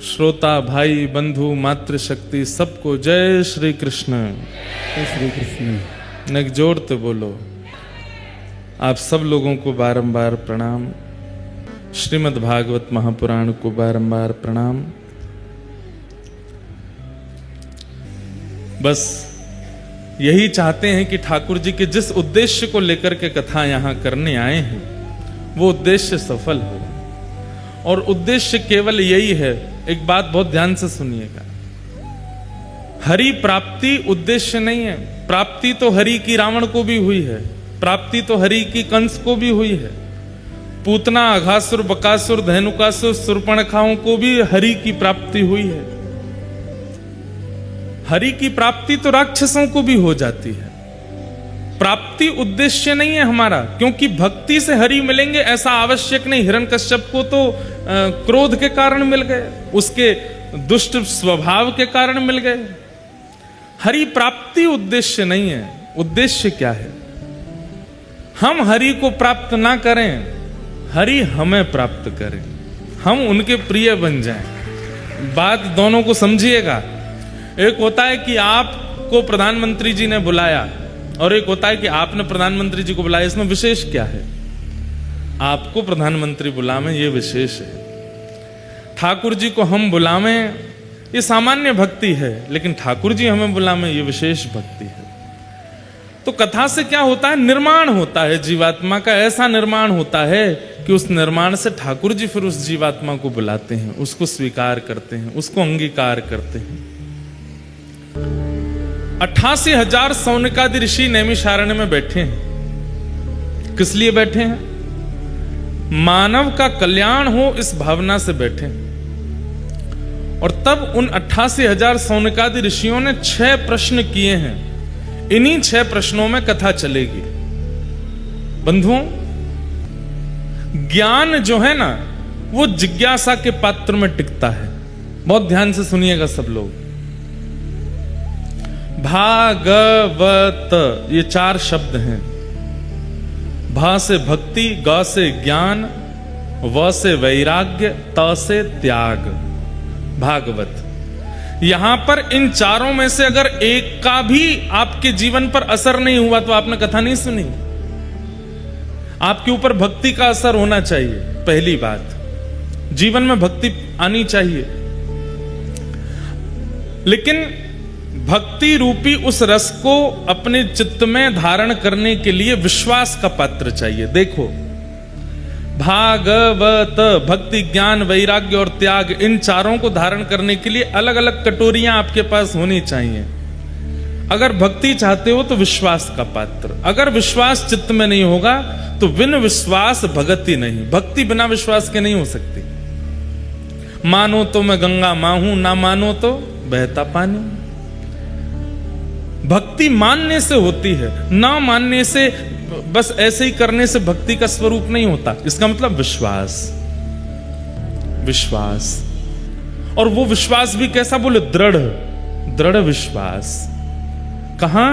श्रोता भाई बंधु मातृशक्ति सबको जय श्री कृष्ण। जय श्री कृष्ण। नेक जोर तो बोलो। आप सब लोगों को बारंबार प्रणाम। श्रीमद् भागवत महापुराण को बारंबार प्रणाम। बस यही चाहते हैं कि ठाकुर जी के जिस उद्देश्य को लेकर के कथा यहां करने आए हैं वो उद्देश्य सफल हो। और उद्देश्य केवल यही है, एक बात बहुत ध्यान से सुनिएगा, हरि प्राप्ति उद्देश्य नहीं है। प्राप्ति तो हरि की रावण को भी हुई है, प्राप्ति तो हरि की कंस को भी हुई है, पूतना अघासुर बकासुर धेनुकासुर शूर्पणखाओं को भी हरि की प्राप्ति हुई है। हरि की प्राप्ति तो राक्षसों को भी हो जाती है। प्राप्ति उद्देश्य नहीं है हमारा, क्योंकि भक्ति से हरि मिलेंगे ऐसा आवश्यक नहीं। हिरण्यकश्यप को तो क्रोध के कारण मिल गए, उसके दुष्ट स्वभाव के कारण मिल गए। हरि प्राप्ति उद्देश्य नहीं है। उद्देश्य क्या है? हम हरि को प्राप्त ना करें, हरि हमें प्राप्त करें, हम उनके प्रिय बन जाएं। बात दोनों को समझिएगा। एक होता है कि आपको प्रधानमंत्री जी ने बुलाया, और एक होता है कि आपने प्रधानमंत्री जी को बुलाया। इसमें विशेष क्या है? आपको प्रधानमंत्री बुलावें ये विशेष है, ठाकुर जी को हम बुलावें ये सामान्य भक्ति है, लेकिन ठाकुर जी हमें बुलावें ये विशेष भक्ति है। तो कथा से क्या होता है? निर्माण होता है जीवात्मा का। ऐसा निर्माण होता है कि उस निर्माण से ठाकुर जी फिर उस जीवात्मा को बुलाते हैं, उसको स्वीकार करते हैं, उसको अंगीकार करते हैं। 88,000 सौनकादि ऋषि नैमिषारण्य में बैठे हैं। किस लिए बैठे हैं? मानव का कल्याण हो इस भावना से बैठे हैं। और तब उन 88,000 सौनकादि ऋषियों ने 6 प्रश्न किए हैं। इन्हीं 6 प्रश्नों में कथा चलेगी। बंधुओं, ज्ञान जो है ना वो जिज्ञासा के पात्र में टिकता है। बहुत ध्यान से सुनिएगा सब लोग। भागवत ये 4 शब्द हैं। भा से भक्ति, ग से ज्ञान, व से वैराग्य, त से त्याग। भागवत। यहां पर इन चारों में से अगर एक का भी आपके जीवन पर असर नहीं हुआ तो आपने कथा नहीं सुनी। आपके ऊपर भक्ति का असर होना चाहिए। पहली बात, जीवन में भक्ति आनी चाहिए। लेकिन भक्ति रूपी उस रस को अपने चित्त में धारण करने के लिए विश्वास का पात्र चाहिए। देखो, भागवत, भक्ति, ज्ञान, वैराग्य और त्याग, इन चारों को धारण करने के लिए अलग अलग कटोरियां आपके पास होनी चाहिए। अगर भक्ति चाहते हो तो विश्वास का पात्र। अगर विश्वास चित्त में नहीं होगा तो बिन विश्वास भगति नहीं। भक्ति बिना विश्वास के नहीं हो सकती। मानो तो मैं गंगा मां हूं, ना मानो तो बहता पानी। भक्ति मानने से होती है, ना मानने से, बस ऐसे ही करने से भक्ति का स्वरूप नहीं होता। इसका मतलब विश्वास। विश्वास। और वो विश्वास भी कैसा? बोले दृढ़। दृढ़ विश्वास। कहां?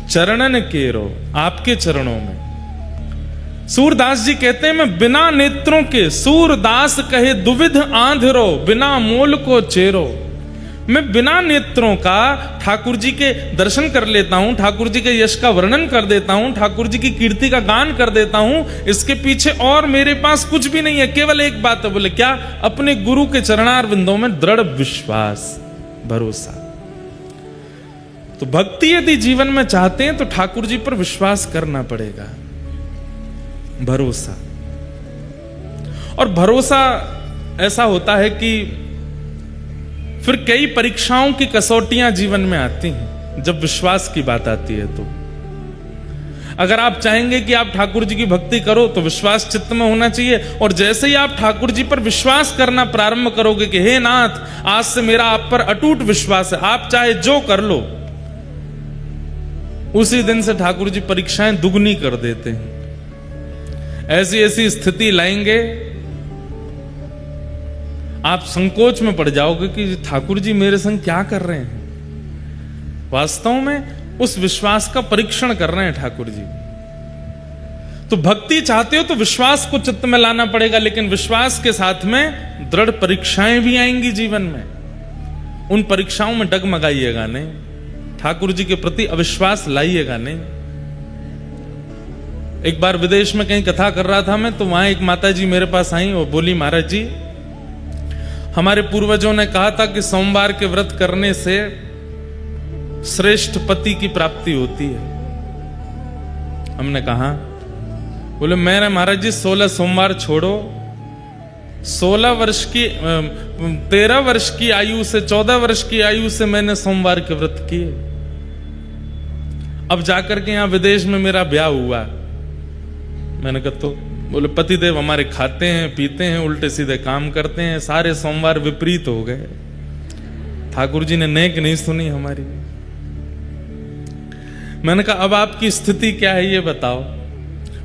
चरणन केरो, आपके चरणों में। सूरदास जी कहते हैं, मैं बिना नेत्रों के, सूरदास कहे दुविध आंधरो, बिना मोल को चेरो। मैं बिना नेत्रों का ठाकुर जी के दर्शन कर लेता हूं, ठाकुर जी के यश का वर्णन कर देता हूं, ठाकुर जी की कीर्ति का गान कर देता हूं। इसके पीछे और मेरे पास कुछ भी नहीं है, केवल एक बात है। बोले क्या? अपने गुरु के चरणार बिंदों में दृढ़ विश्वास, भरोसा। तो भक्ति यदि जीवन में चाहते हैं तो ठाकुर जी पर विश्वास करना पड़ेगा, भरोसा। और भरोसा ऐसा होता है कि फिर कई परीक्षाओं की कसौटियां जीवन में आती हैं जब विश्वास की बात आती है। तो अगर आप चाहेंगे कि आप ठाकुर जी की भक्ति करो तो विश्वास चित्त में होना चाहिए। और जैसे ही आप ठाकुर जी पर विश्वास करना प्रारंभ करोगे कि हे नाथ, आज से मेरा आप पर अटूट विश्वास है, आप चाहे जो कर लो, उसी दिन से ठाकुर जी परीक्षाएं दुगनी कर देते हैं। ऐसी ऐसी स्थिति लाएंगे, आप संकोच में पड़ जाओगे कि ठाकुर जी मेरे संग क्या कर रहे हैं। वास्तव में उस विश्वास का परीक्षण कर रहे हैं ठाकुर जी। तो भक्ति चाहते हो तो विश्वास को चित्त में लाना पड़ेगा, लेकिन विश्वास के साथ में दृढ़ परीक्षाएं भी आएंगी जीवन में। उन परीक्षाओं में डगमगाइएगा नहीं, ठाकुर जी के प्रति अविश्वास लाइएगा नहीं। एक बार विदेश में कहीं कथा कर रहा था मैं, तो वहां एक माता जी मेरे पास आई और बोली, महाराज जी हमारे पूर्वजों ने कहा था कि सोमवार के व्रत करने से श्रेष्ठ पति की प्राप्ति होती है। हमने कहा, बोले मेरे महाराज जी 16 सोमवार छोड़ो, 13 वर्ष की आयु से 14 वर्ष की आयु से मैंने सोमवार के व्रत किए। अब जाकर के यहां विदेश में मेरा ब्याह हुआ। मैंने कहा तो बोले पतिदेव हमारे खाते हैं पीते हैं उल्टे सीधे काम करते हैं, सारे सोमवार विपरीत हो गए। ठाकुर जी ने नेक नहीं सुनी हमारी। मैंने कहा अब आपकी स्थिति क्या है ये बताओ।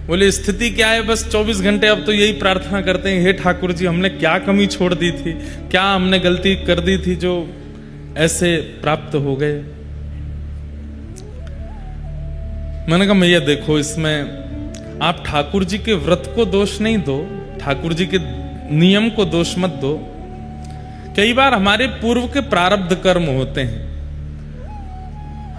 बोले स्थिति क्या है, बस 24 घंटे अब तो यही प्रार्थना करते हैं, हे ठाकुर जी हमने क्या कमी छोड़ दी थी, क्या हमने गलती कर दी थी जो ऐसे प्राप्त हो गए। मैंने कहा भैया देखो, इसमें आप ठाकुर जी के व्रत को दोष नहीं दो, ठाकुर जी के नियम को दोष मत दो। कई बार हमारे पूर्व के प्रारब्ध कर्म होते हैं।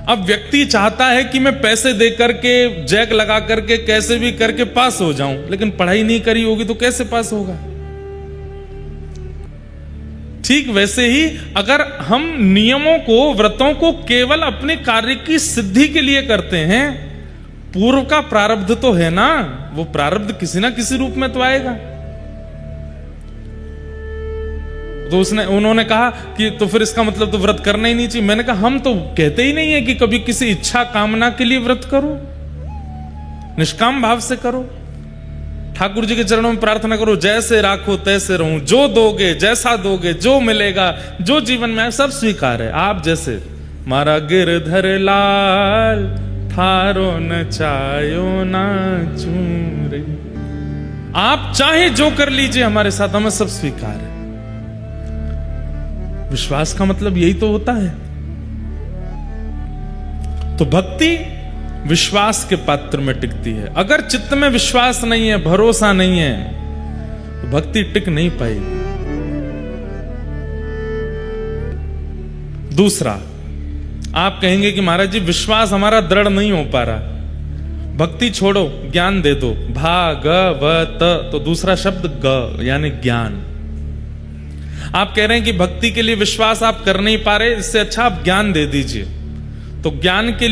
अब व्यक्ति चाहता है कि मैं पैसे दे करके जैक लगा करके कैसे भी करके पास हो जाऊं, लेकिन पढ़ाई नहीं करी होगी तो कैसे पास होगा। ठीक वैसे ही अगर हम नियमों को व्रतों को केवल अपने कार्य की सिद्धि के लिए करते हैं, पूर्व का प्रारब्ध तो है ना, वो प्रारब्ध किसी ना किसी रूप में तो आएगा। तो उन्होंने कहा कि तो फिर इसका मतलब तो व्रत करना ही नहीं चाहिए। मैंने कहा हम तो कहते ही नहीं है कि कभी किसी इच्छा कामना के लिए व्रत करो, निष्काम भाव से करो, ठाकुर जी के चरणों में प्रार्थना करो, जैसे राखो तैसे रहूं, जो दोगे जैसा दोगे जो मिलेगा जो जीवन में सब स्वीकार है। आप जैसे मारा गिरधर लाल थारो न चायो ना चूरे, आप चाहे जो कर लीजिए हमारे साथ, हमें सब स्वीकार है। विश्वास का मतलब यही तो होता है। तो भक्ति विश्वास के पात्र में टिकती है। अगर चित्त में विश्वास नहीं है, भरोसा नहीं है, तो भक्ति टिक नहीं पाएगी। दूसरा, आप कहेंगे कि महाराज जी विश्वास हमारा दृढ़ नहीं हो पा रहा, भक्ति छोड़ो ज्ञान दे दो। भागवत, तो दूसरा शब्द ग यानी ज्ञान। आप कह रहे हैं कि भक्ति के लिए विश्वास आप कर नहीं पा रहे, इससे अच्छा आप ज्ञान दे दीजिए। तो ज्ञान के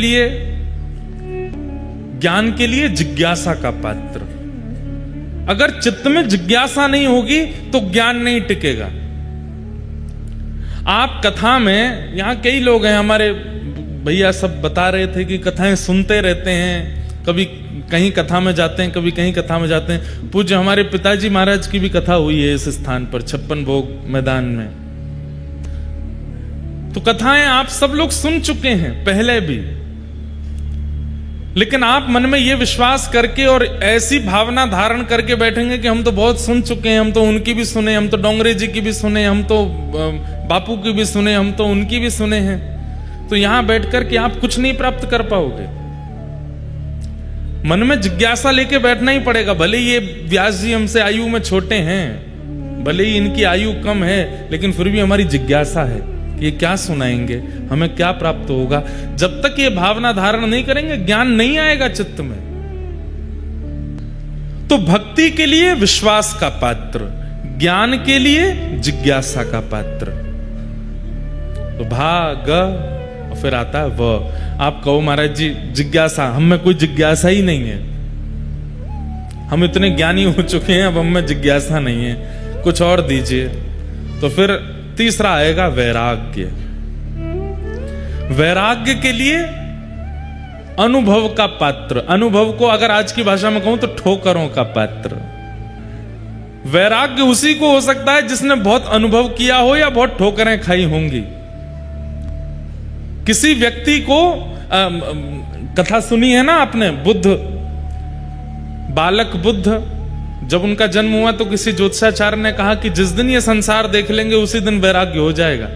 लिए जिज्ञासा का पात्र। अगर चित्त में जिज्ञासा नहीं होगी तो ज्ञान नहीं टिकेगा। आप कथा में, यहां कई लोग हैं हमारे भैया सब बता रहे थे कि कथाएं सुनते रहते हैं, कभी कहीं कथा में जाते हैं कभी कहीं कथा में जाते हैं। पूज्य हमारे पिताजी महाराज की भी कथा हुई है इस स्थान पर 56 भोग मैदान में। तो कथाएं आप सब लोग सुन चुके हैं पहले भी, लेकिन आप मन में यह विश्वास करके और ऐसी भावना धारण करके बैठेंगे कि हम तो बहुत सुन चुके हैं, हम तो उनकी भी सुने, हम तो डोंगरे जी की भी सुने, हम तो बापू की भी सुने, हम तो उनकी भी सुने हैं। तो यहां बैठकर के आप कुछ नहीं प्राप्त कर पाओगे। मन में जिज्ञासा लेके बैठना ही पड़ेगा। भले ये व्यास जी हमसे आयु में छोटे हैं, भले ही इनकी आयु कम है, लेकिन फिर भी हमारी जिज्ञासा है कि ये क्या सुनाएंगे, हमें क्या प्राप्त होगा। जब तक ये भावना धारण नहीं करेंगे ज्ञान नहीं आएगा चित्त में। तो भक्ति के लिए विश्वास का पात्र, ज्ञान के लिए जिज्ञासा का पात्र। तो भाग और फिर आता है व। आप कहो महाराज जी जिज्ञासा, हम में कोई जिज्ञासा ही नहीं है, हम इतने ज्ञानी हो चुके हैं, अब हम में जिज्ञासा नहीं है, कुछ और दीजिए। तो फिर तीसरा आएगा वैराग्य। वैराग्य के लिए अनुभव का पात्र। अनुभव को अगर आज की भाषा में कहूं तो ठोकरों का पात्र। वैराग्य उसी को हो सकता है जिसने बहुत अनुभव किया हो या बहुत ठोकरें खाई होंगी। किसी व्यक्ति को कथा सुनी है ना आपने, बुद्ध, बालक बुद्ध, जब उनका जन्म हुआ तो किसी ज्योतिषाचार्य ने कहा कि जिस दिन ये संसार देख लेंगे उसी दिन वैराग्य हो जाएगा।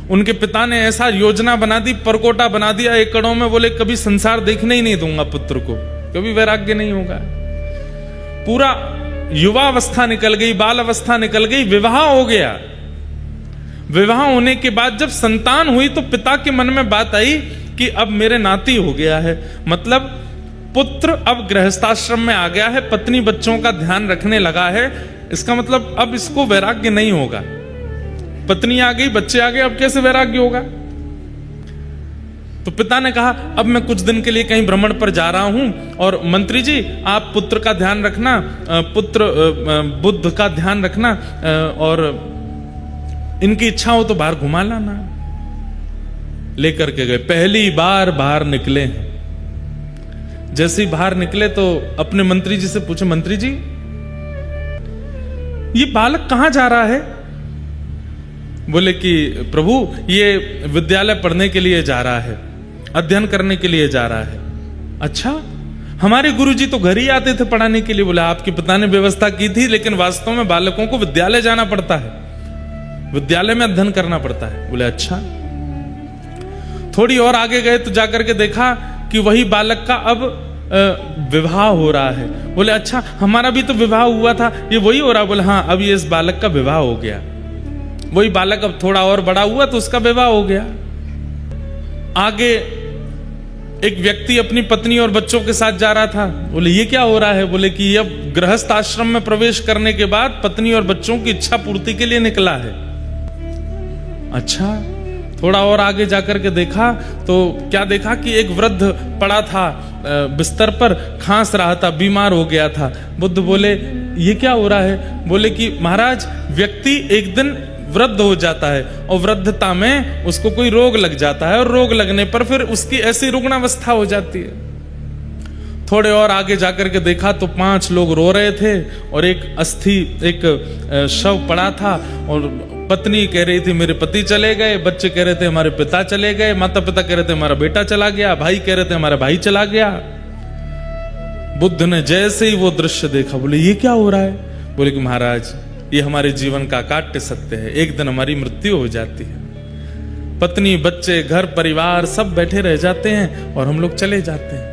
उनके पिता ने ऐसा योजना बना दी, परकोटा बना दिया एकड़ों में, बोले कभी संसार देखने ही नहीं दूंगा पुत्र को, कभी वैराग्य नहीं होगा। पूरा युवावस्था निकल गई, बाल अवस्था निकल गई, विवाह हो गया। विवाह होने के बाद जब संतान हुई तो पिता के मन में बात आई कि अब मेरे नाती हो गया है, मतलब पुत्र अब गृहस्थाश्रम में आ गया है, पत्नी बच्चों का ध्यान रखने लगा है, इसका मतलब अब इसको वैराग्य नहीं होगा। पत्नी आ गई, बच्चे आ गए, अब कैसे वैराग्य होगा? तो पिता ने कहा अब मैं कुछ दिन के लिए कहीं भ्रमण पर जा रहा हूं, और मंत्री जी आप पुत्र का ध्यान रखना, पुत्र बुद्ध का ध्यान रखना, और इनकी इच्छा हो तो बाहर घुमा लाना। लेकर के गए, पहली बार बाहर निकले हैं। जैसे ही बाहर निकले तो अपने मंत्री जी से पूछे, मंत्री जी ये बालक कहां जा रहा है? बोले कि प्रभु ये विद्यालय पढ़ने के लिए जा रहा है, अध्ययन करने के लिए जा रहा है। अच्छा, हमारे गुरुजी तो घर ही आते थे पढ़ाने के लिए। बोला आपके पिता ने व्यवस्था की थी, लेकिन वास्तव में बालकों को विद्यालय जाना पड़ता है, विद्यालय में अध्ययन करना पड़ता है। बोले अच्छा। थोड़ी और आगे गए तो जाकर के देखा कि वही बालक का अब विवाह हो रहा है। बोले अच्छा, हमारा भी तो विवाह हुआ था, ये वही हो रहा? बोले हाँ, अब ये इस बालक का विवाह हो गया। वही बालक अब थोड़ा और बड़ा हुआ तो उसका विवाह हो गया। आगे एक व्यक्ति अपनी पत्नी और बच्चों के साथ जा रहा था। बोले ये क्या हो रहा है? बोले कि अब गृहस्थ आश्रम में प्रवेश करने के बाद पत्नी और बच्चों की इच्छा पूर्ति के लिए निकला है। अच्छा, थोड़ा और आगे जाकर के देखा तो क्या देखा कि एक वृद्ध पड़ा था बिस्तर पर, खांस रहा था, बीमार हो गया था। बुद्ध बोले ये क्या हो रहा है? बोले कि महाराज व्यक्ति एक दिन वृद्ध हो जाता है और वृद्धता में उसको कोई रोग लग जाता है, और रोग लगने पर फिर उसकी ऐसी रुग्णावस्था हो जाती है। थोड़े और आगे जाकर के देखा तो 5 लोग रो रहे थे और एक अस्थि, एक शव पड़ा था, और पत्नी कह रही थी मेरे पति चले गए, बच्चे कह रहे थे हमारे पिता चले गए, माता पिता कह रहे थे हमारा बेटा चला गया, भाई कह रहे थे हमारा भाई चला गया। बुद्ध ने जैसे ही वो दृश्य देखा बोले ये क्या हो रहा है? बोले कि महाराज ये हमारे जीवन का काट्य सत्य है, एक दिन हमारी मृत्यु हो जाती है, पत्नी बच्चे घर परिवार सब बैठे रह जाते हैं और हम लोग चले जाते हैं।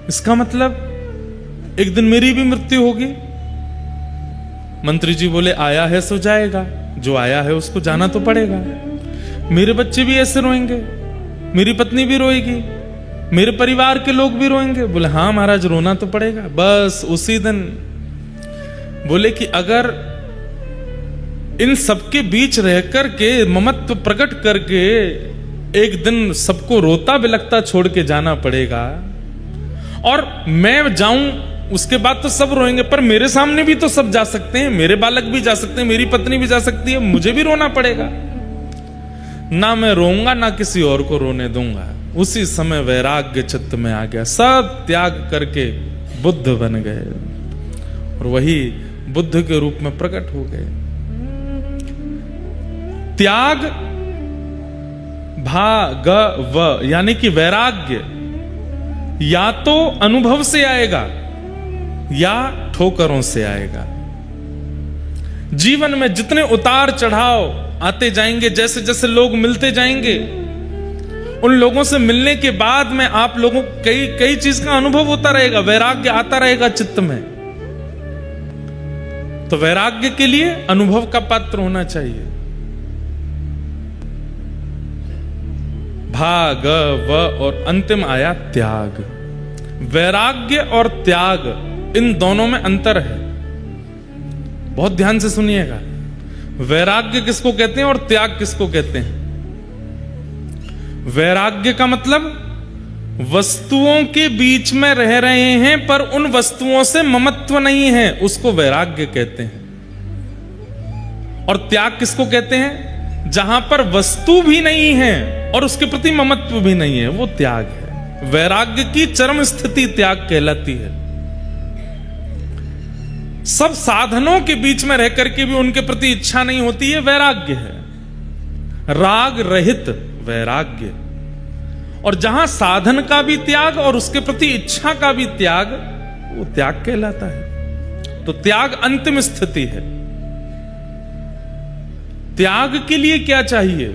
इसका मतलब एक दिन मेरी भी मृत्यु होगी। मंत्री जी बोले आया है सो जाएगा, जो आया है उसको जाना तो पड़ेगा। मेरे बच्चे भी ऐसे रोएंगे, मेरी पत्नी भी रोएगी, मेरे परिवार के लोग भी रोएंगे। बोले हाँ महाराज रोना तो पड़ेगा। बस उसी दिन बोले कि अगर इन सबके बीच रहकर के ममत्व प्रकट करके एक दिन सबको रोता बिलखता छोड़ के जाना पड़ेगा, और मैं जाऊं उसके बाद तो सब रोएंगे, पर मेरे सामने भी तो सब जा सकते हैं, मेरे बालक भी जा सकते हैं, मेरी पत्नी भी जा सकती है, मुझे भी रोना पड़ेगा। ना मैं रोऊंगा ना किसी और को रोने दूंगा। उसी समय वैराग्य चित्त में आ गया, सब त्याग करके बुद्ध बन गए और वही बुद्ध के रूप में प्रकट हो गए। त्याग भागव यानी कि वैराग्य या तो अनुभव से आएगा या ठोकरों से आएगा। जीवन में जितने उतार चढ़ाव आते जाएंगे, जैसे जैसे लोग मिलते जाएंगे, उन लोगों से मिलने के बाद में आप लोगों को कई चीज का अनुभव होता रहेगा, वैराग्य आता रहेगा चित्त में। तो वैराग्य के लिए अनुभव का पात्र होना चाहिए। भाग व और अंतिम आया त्याग। वैराग्य और त्याग इन दोनों में अंतर है, बहुत ध्यान से सुनिएगा। वैराग्य किसको कहते हैं और त्याग किसको कहते हैं? वैराग्य का मतलब वस्तुओं के बीच में रह रहे हैं पर उन वस्तुओं से ममत्व नहीं है, उसको वैराग्य कहते हैं। और त्याग किसको कहते हैं? जहां पर वस्तु भी नहीं है और उसके प्रति ममत्व भी नहीं है, वो त्याग है। वैराग्य की चरम स्थिति त्याग कहलाती है। सब साधनों के बीच में रह करके भी उनके प्रति इच्छा नहीं होती है, वैराग्य है। राग रहित वैराग्य। और जहां साधन का भी त्याग और उसके प्रति इच्छा का भी त्याग, वो त्याग कहलाता है। तो त्याग अंतिम स्थिति है। त्याग के लिए क्या चाहिए?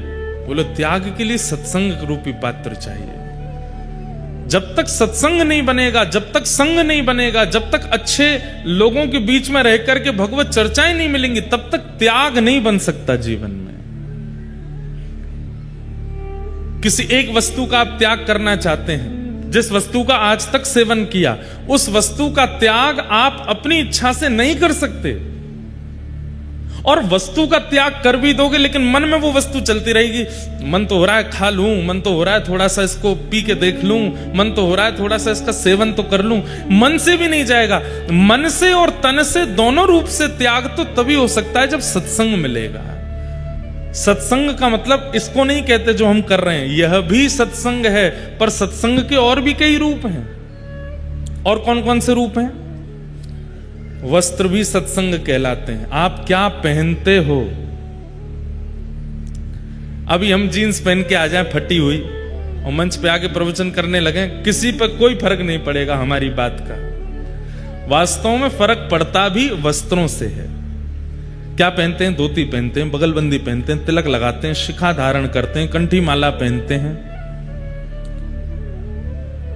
बोलो त्याग के लिए सत्संग रूपी पात्र चाहिए। जब तक सत्संग नहीं बनेगा, जब तक संग नहीं बनेगा, जब तक अच्छे लोगों के बीच में रह करके भगवत चर्चाएं नहीं मिलेंगी, तब तक त्याग नहीं बन सकता जीवन में। किसी एक वस्तु का आप त्याग करना चाहते हैं, जिस वस्तु का आज तक सेवन किया, उस वस्तु का त्याग आप अपनी इच्छा से नहीं कर सकते। और वस्तु का त्याग कर भी दोगे लेकिन मन में वो वस्तु चलती रहेगी। मन तो हो रहा है खा लूं, मन तो हो रहा है थोड़ा सा इसको पी के देख लूं, मन तो हो रहा है थोड़ा सा इसका सेवन तो कर लूं, मन से भी नहीं जाएगा। मन से और तन से दोनों रूप से त्याग तो तभी हो सकता है जब सत्संग मिलेगा। सत्संग का मतलब इसको नहीं कहते जो हम कर रहे हैं, यह भी सत्संग है, पर सत्संग के और भी कई रूप हैं। और कौन कौन से रूप हैं? वस्त्र भी सत्संग कहलाते हैं। आप क्या पहनते हो? अभी हम जीन्स पहन के आ जाएं फटी हुई और मंच पे आके प्रवचन करने लगे, किसी पर कोई फर्क नहीं पड़ेगा हमारी बात का। वास्तव में फर्क पड़ता भी वस्त्रों से है। क्या पहनते हैं? धोती पहनते हैं, बगलबंदी पहनते हैं, तिलक लगाते हैं, शिखा धारण करते हैं, कंठी माला पहनते हैं,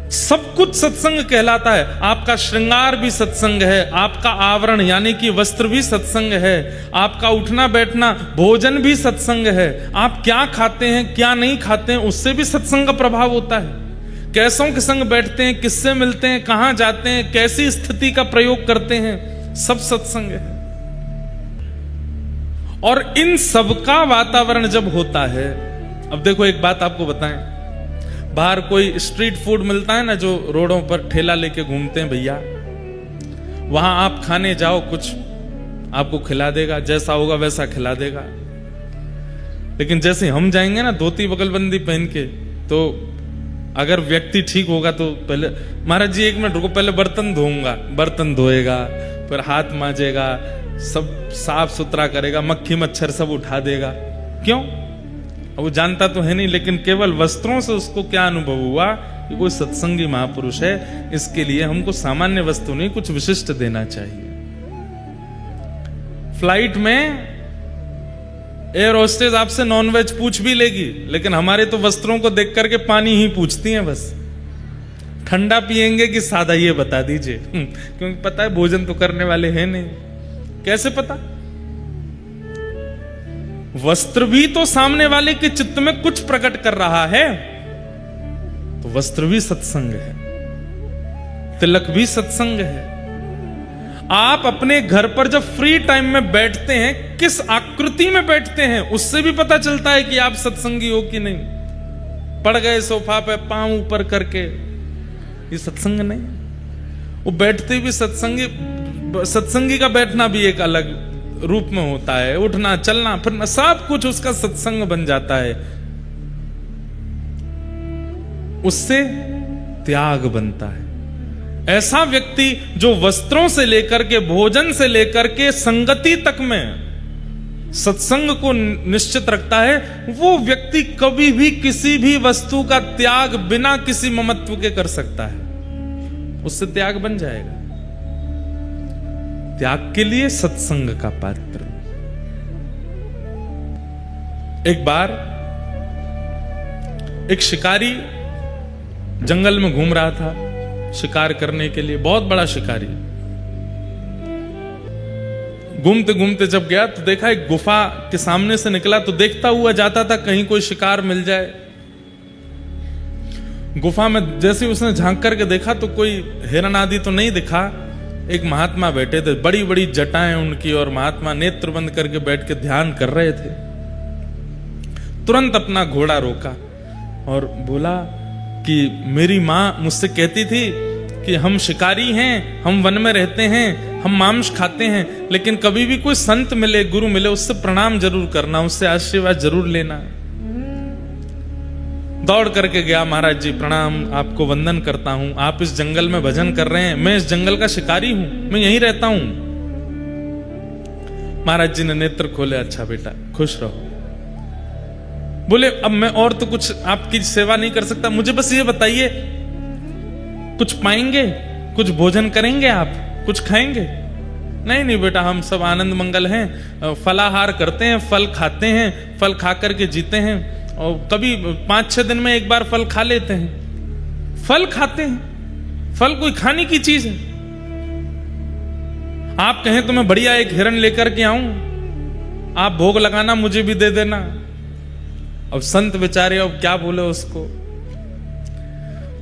सब कुछ सत्संग कहलाता है। आपका श्रृंगार भी सत्संग है, आपका आवरण यानी कि वस्त्र भी सत्संग है, आपका उठना बैठना भोजन भी सत्संग है। आप क्या खाते हैं क्या नहीं खाते हैं उससे भी सत्संग का प्रभाव होता है। कैसों के संग बैठते हैं, किससे मिलते हैं, कहां जाते हैं, कैसी स्थिति का प्रयोग करते हैं, सब सत्संग है। और इन सब का वातावरण जब होता है, अब देखो एक बात आपको बताएं, बाहर कोई स्ट्रीट फूड मिलता है ना, जो रोडों पर ठेला लेके घूमते हैं भैया, वहां आप खाने जाओ, कुछ आपको खिला देगा, जैसा होगा वैसा खिला देगा। लेकिन जैसे हम जाएंगे ना धोती बगलबंदी पहन के, तो अगर व्यक्ति ठीक होगा तो पहले महाराज जी 1 मिनट रुको, पहले बर्तन धोऊंगा, बर्तन धोएगा, फिर हाथ मांजेगा, सब साफ सुथरा करेगा, मक्खी मच्छर सब उठा देगा। क्यों? वो जानता तो है नहीं, लेकिन केवल वस्त्रों से उसको क्या अनुभव हुआ कि कोई सत्संगी महापुरुष है। इसके लिए हमको सामान्य वस्तु नहीं, कुछ विशिष्ट देना चाहिए। फ्लाइट में एयर होस्टेस आपसे नॉनवेज पूछ भी लेगी, लेकिन हमारे तो वस्त्रों को देख करके पानी ही पूछती हैं बस। ठंडा पिएंगे कि सादा ये बता दीजिए, क्योंकि पता है भोजन तो करने वाले हैं नहीं। कैसे पता? वस्त्र भी तो सामने वाले के चित्त में कुछ प्रकट कर रहा है, तो वस्त्र भी सत्संग है, तिलक भी सत्संग है। आप अपने घर पर जब फ्री टाइम में बैठते हैं, किस आकृति में बैठते हैं उससे भी पता चलता है कि आप सत्संगी हो कि नहीं। पड़ गए सोफा पे पांव ऊपर करके, ये सत्संग नहीं। वो बैठते भी सत्संगी का बैठना भी एक अलग रूप में होता है, उठना चलना फिरना सब कुछ उसका सत्संग बन जाता है। उससे त्याग बनता है। ऐसा व्यक्ति जो वस्त्रों से लेकर के भोजन से लेकर के संगति तक में सत्संग को निश्चित रखता है, वो व्यक्ति कभी भी किसी भी वस्तु का त्याग बिना किसी ममत्व के कर सकता है। उससे त्याग बन जाएगा। त्याग के लिए सत्संग का पात्र। एक बार एक शिकारी जंगल में घूम रहा था शिकार करने के लिए, बहुत बड़ा शिकारी। घूमते घूमते जब गया तो देखा एक गुफा के सामने से निकला, तो देखता हुआ जाता था कहीं कोई शिकार मिल जाए। गुफा में जैसे उसने झांक करके देखा तो कोई हिरन आदि तो नहीं दिखा। एक महात्मा बैठे थे, बड़ी बड़ी जटाएं उनकी, और महात्मा नेत्र बंद करके बैठ के ध्यान कर रहे थे। तुरंत अपना घोड़ा रोका और बोला कि मेरी माँ मुझसे कहती थी कि हम शिकारी हैं, हम वन में रहते हैं, हम मांस खाते हैं, लेकिन कभी भी कोई संत मिले, गुरु मिले, उससे प्रणाम जरूर करना, उससे आशीर्वाद जरूर लेना। दौड़ करके गया, महाराज जी प्रणाम, आपको वंदन करता हूं, आप इस जंगल में भजन कर रहे हैं, मैं इस जंगल का शिकारी हूं, मैं यहीं रहता हूं। महाराज जी ने नेत्र खोले, अच्छा बेटा खुश रहो। बोले अब मैं और तो कुछ आपकी सेवा नहीं कर सकता, मुझे बस ये बताइए कुछ पाएंगे, कुछ भोजन करेंगे, आप कुछ खाएंगे? नहीं नहीं बेटा, हम सब आनंद मंगल हैं, फलाहार करते हैं, फल खाते हैं, फल खा करके जीते हैं, और कभी 5-6 दिन में एक बार फल खा लेते हैं। फल खाते हैं, फल कोई खाने की चीज है। आप कहें तो मैं बढ़िया एक हिरण लेकर के आऊं, आप भोग लगाना, मुझे भी दे देना। अब संत बेचारे अब क्या बोले उसको।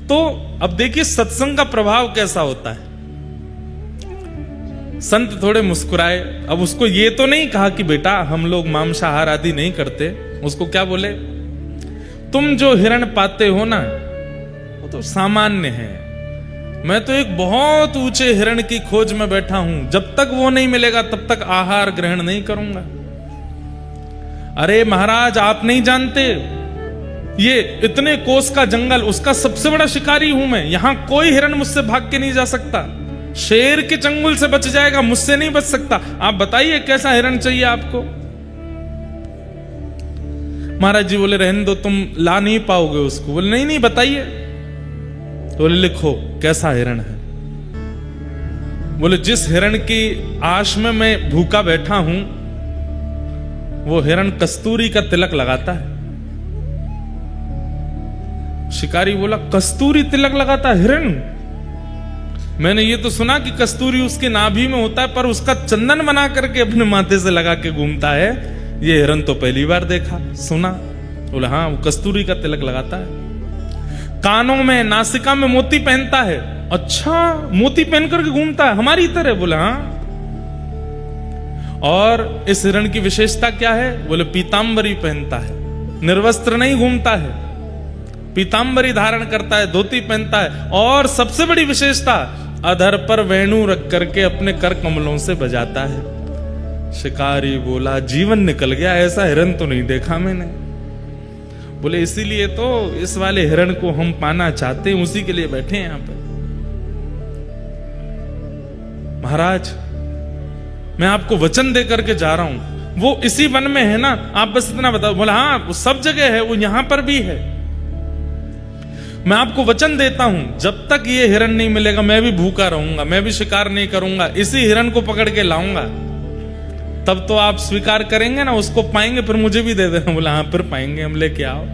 तो अब देखिए सत्संग का प्रभाव कैसा होता है। संत थोड़े मुस्कुराए। अब उसको ये तो नहीं कहा कि बेटा हम लोग मांसाहार आदि नहीं करते। उसको क्या बोले, तुम जो हिरण पाते हो ना वो तो सामान्य है, मैं तो एक बहुत ऊंचे हिरण की खोज में बैठा हूं, जब तक वो नहीं मिलेगा तब तक आहार ग्रहण नहीं करूंगा। अरे महाराज आप नहीं जानते, ये इतने कोस का जंगल, उसका सबसे बड़ा शिकारी हूं मैं, यहां कोई हिरण मुझसे भाग के नहीं जा सकता, शेर के चंगुल से बच जाएगा, मुझसे नहीं बच सकता। आप बताइए कैसा हिरण चाहिए आपको। महाराज जी बोले रहने दो, तुम ला नहीं पाओगे उसको। बोले नहीं नहीं बताइए। तो बोले लिखो कैसा हिरण है। बोले जिस हिरण की आश में मैं भूखा बैठा हूं वो हिरण कस्तूरी का तिलक लगाता है। शिकारी बोला कस्तूरी तिलक लगाता है हिरण? मैंने ये तो सुना कि कस्तूरी उसके नाभि में होता है, पर उसका चंदन बना करके अपने माथे से लगा के घूमता है, ये हिरण तो पहली बार देखा सुना। बोला हाँ वो कस्तूरी का तिलक लगाता है। कानों में नासिका में मोती पहनता है। अच्छा मोती पहन करके घूमता है हमारी तरह? बोला हाँ। और इस हिरण की विशेषता क्या है? बोले पीतांबरी पहनता है, निर्वस्त्र नहीं घूमता है, पीतांबरी धारण करता है, धोती पहनता है, और सबसे बड़ी विशेषता अधर पर वेणु रख करके अपने कर कमलों से बजाता है। शिकारी बोला जीवन निकल गया, ऐसा हिरण तो नहीं देखा मैंने। बोले इसीलिए तो इस वाले हिरण को हम पाना चाहते हैं, उसी के लिए बैठे हैं यहां पर। महाराज मैं आपको वचन दे करके जा रहा हूं, वो इसी वन में है ना, आप बस इतना बताओ। बोला हाँ वो सब जगह है, वो यहां पर भी है। मैं आपको वचन देता हूं जब तक ये हिरण नहीं मिलेगा मैं भी भूखा रहूंगा, मैं भी शिकार नहीं करूंगा, इसी हिरण को पकड़ के लाऊंगा। तब तो आप स्वीकार करेंगे ना, उसको पाएंगे फिर मुझे भी दे देना। बोला हाँ फिर पाएंगे, हम लेके आओ।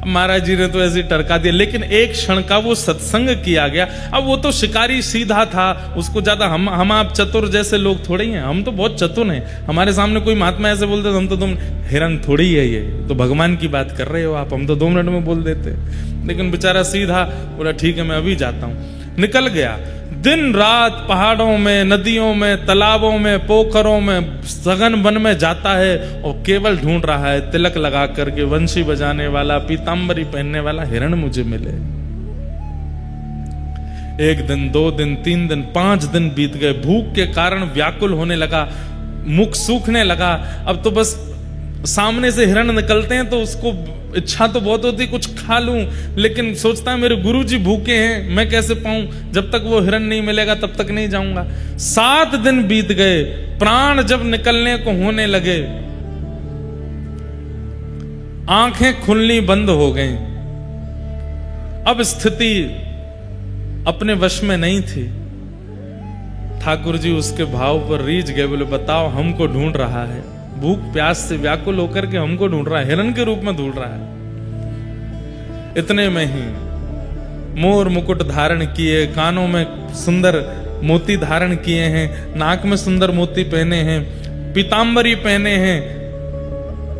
महाराज जी ने तो ऐसे टरका दिया, लेकिन एक क्षण का वो सत्संग किया गया। अब वो तो शिकारी सीधा था, उसको ज्यादा हम आप चतुर जैसे लोग थोड़े ही हैं, हम तो बहुत चतुर हैं। हमारे सामने कोई महात्मा ऐसे बोलते तो हम तो तुम हिरण थोड़ी ही है, ये तो भगवान की बात कर रहे हो आप, हम तो 2 मिनट में बोल देते। लेकिन बेचारा सीधा बोला ठीक है मैं अभी जाता हूं। निकल गया। दिन रात पहाड़ों में, नदियों में, तालाबों में, पोखरों में, सघन वन में जाता है और केवल ढूंढ रहा है तिलक लगा करके वंशी बजाने वाला, पीतांबरी पहनने वाला हिरण मुझे मिले। 1 दिन, 2 दिन, 3 दिन, 5 दिन बीत गए। भूख के कारण व्याकुल होने लगा, मुख सूखने लगा। अब तो बस सामने से हिरण निकलते हैं तो उसको इच्छा तो बहुत होती कुछ खा लूं, लेकिन सोचता है मेरे गुरुजी भूखे हैं, मैं कैसे पाऊं, जब तक वो हिरण नहीं मिलेगा तब तक नहीं जाऊंगा। 7 दिन बीत गए। प्राण जब निकलने को होने लगे, आंखें खुलनी बंद हो गईं। अब स्थिति अपने वश में नहीं थी। ठाकुर जी उसके भाव पर रीझ गए। बोले बताओ हमको ढूंढ रहा है, भूख प्यास से व्याकुल होकर के हमको ढूंढ रहा है, हिरण के रूप में ढूंढ रहा है। इतने में ही मोर मुकुट धारण किए, कानों में सुंदर मोती धारण किए हैं, नाक में सुंदर मोती पहने हैं, पीतांबरी पहने हैं,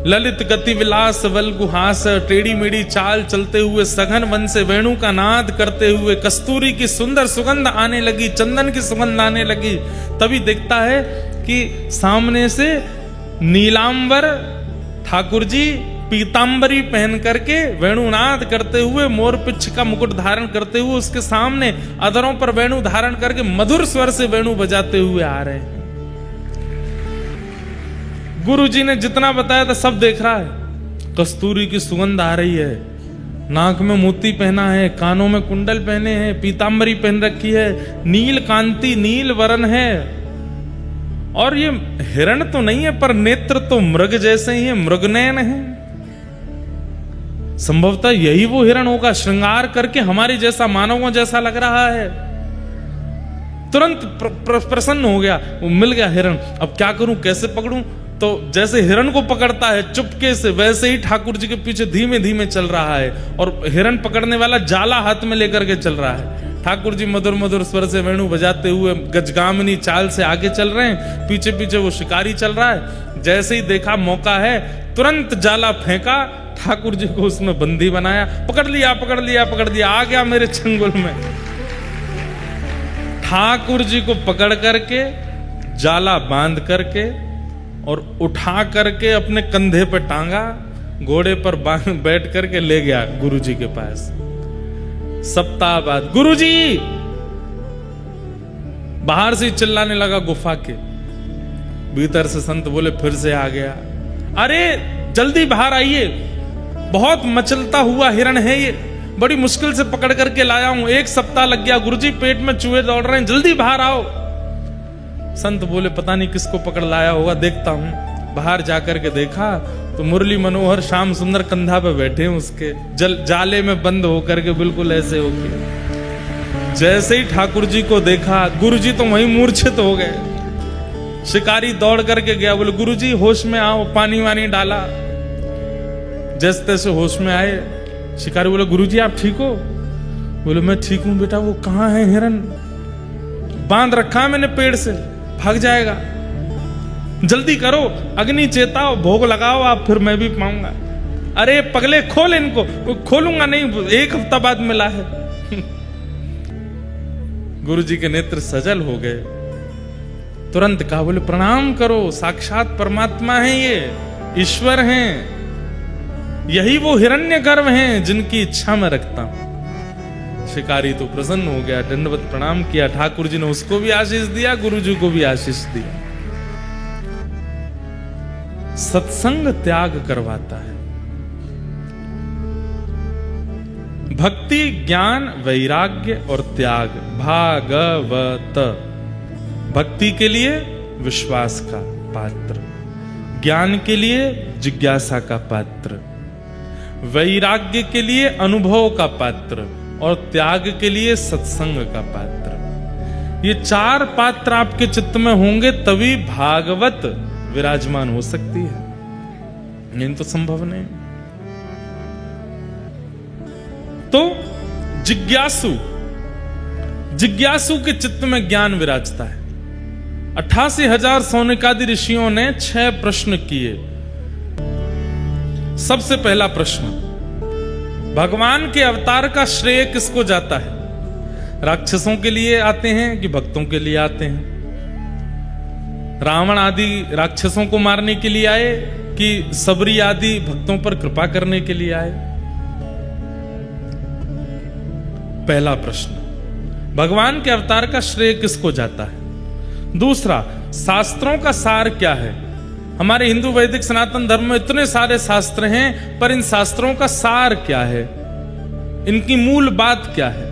ललित गति विलास वल्गुहास, टेढ़ी मेढ़ी चाल चलते हुए सघन वन से वेणु का नाद करते हुए कस्तूरी की सुंदर सुगंध आने लगी, चंदन की सुगंध आने लगी। तभी देखता है कि सामने से नीलांबर ठाकुर जी पीतांबरी पहन करके वेणुनाद करते हुए, मोर पिच्छ का मुकुट धारण करते हुए उसके सामने अधरों पर वेणु धारण करके मधुर स्वर से वेणु बजाते हुए आ रहे हैं। गुरु जी ने जितना बताया था सब देख रहा है। कस्तूरी की सुगंध आ रही है, नाक में मोती पहना है, कानों में कुंडल पहने हैं, पीतांबरी पहन रखी है, नील कांति नील वरण है। और ये हिरण तो नहीं है पर नेत्र तो मृग जैसे ही है, मृगनयन है। संभवतः यही वो हिरण होगा, श्रृंगार करके हमारे जैसा, मानवों जैसा लग रहा है। तुरंत प्रसन्न हो गया, वो मिल गया हिरण। अब क्या करूं, कैसे पकड़ूं? तो जैसे हिरण को पकड़ता है चुपके से, वैसे ही ठाकुर जी के पीछे धीमे धीमे चल रहा है और हिरण पकड़ने वाला जाला हाथ में लेकर के चल रहा है। ठाकुर जी मधुर मधुर स्वर से वेणु बजाते हुए गजगामिनी चाल से आगे चल रहे हैं, पीछे पीछे वो शिकारी चल रहा है। जैसे ही देखा मौका है, तुरंत जाला फेंका, ठाकुर जी को उसमें बंदी बनाया, पकड़ लिया पकड़ लिया पकड़ लिया, आ गया मेरे चंगुल में। ठाकुर जी को पकड़ करके जाला बांध करके और उठा करके अपने कंधे पर टांगा, घोड़े पर बैठ करके ले गया गुरु जी के पास। सप्ताह बाद गुरु जी बाहर से चिल्लाने लगा गुफा के भीतर से। संत बोले फिर से आ गया, अरे जल्दी बाहर आइए, बहुत मचलता हुआ हिरण है ये, बड़ी मुश्किल से पकड़ करके लाया हूं, 1 सप्ताह लग गया गुरुजी, पेट में चूहे दौड़ रहे हैं, जल्दी बाहर आओ। संत बोले पता नहीं किसको पकड़ लाया होगा, देखता हूं। बाहर जाकर के देखा तो मुरली मनोहर श्याम सुंदर कंधा पे बैठे हैं उसके, जाले में बंद होकर के बिल्कुल ऐसे होके। जैसे ही ठाकुर जी को देखा, गुरु जी तो वहीं मूर्छित हो गए। शिकारी दौड़ करके गया, बोले गुरु जी होश में आओ, पानी वानी डाला। जैसे तैसे होश में आए। शिकारी बोले गुरु जी आप ठीक हो? बोले मैं ठीक हूं बेटा। वो कहाँ है हिरण? बांध रखा है मैंने पेड़ से, भाग जाएगा, जल्दी करो, अग्नि चेताओ, भोग लगाओ आप, फिर मैं भी पाऊंगा। अरे पगले खोल इनको। खोलूंगा नहीं, 1 हफ्ता बाद मिला है। गुरु जी के नेत्र सजल हो गए। तुरंत कहा, बोले प्रणाम करो, साक्षात परमात्मा है, ये ईश्वर हैं, यही वो हिरण्यगर्भ हैं जिनकी इच्छा में रखता हूं। शिकारी तो प्रसन्न हो गया, दंडवत प्रणाम किया। ठाकुर जी ने उसको भी आशीष दिया, गुरु जी को भी आशीष दिया। सत्संग त्याग करवाता है। भक्ति, ज्ञान, वैराग्य और त्याग। भागवत भक्ति के लिए विश्वास का पात्र, ज्ञान के लिए जिज्ञासा का पात्र, वैराग्य के लिए अनुभव का पात्र और त्याग के लिए सत्संग का पात्र। ये 4 पात्र आपके चित्त में होंगे तभी भागवत विराजमान हो सकती है, नहीं तो संभव नहीं। तो जिज्ञासु के चित्त में ज्ञान विराजता है। 88,000 सौनकादि ऋषियों ने 6 प्रश्न किए। सबसे पहला प्रश्न, भगवान के अवतार का श्रेय किसको जाता है? राक्षसों के लिए आते हैं कि भक्तों के लिए आते हैं? रावण आदि राक्षसों को मारने के लिए आए कि सबरी आदि भक्तों पर कृपा करने के लिए आए? पहला प्रश्न, भगवान के अवतार का श्रेय किसको जाता है? दूसरा, शास्त्रों का सार क्या है? हमारे हिंदू वैदिक सनातन धर्म में इतने सारे शास्त्र हैं, पर इन शास्त्रों का सार क्या है, इनकी मूल बात क्या है?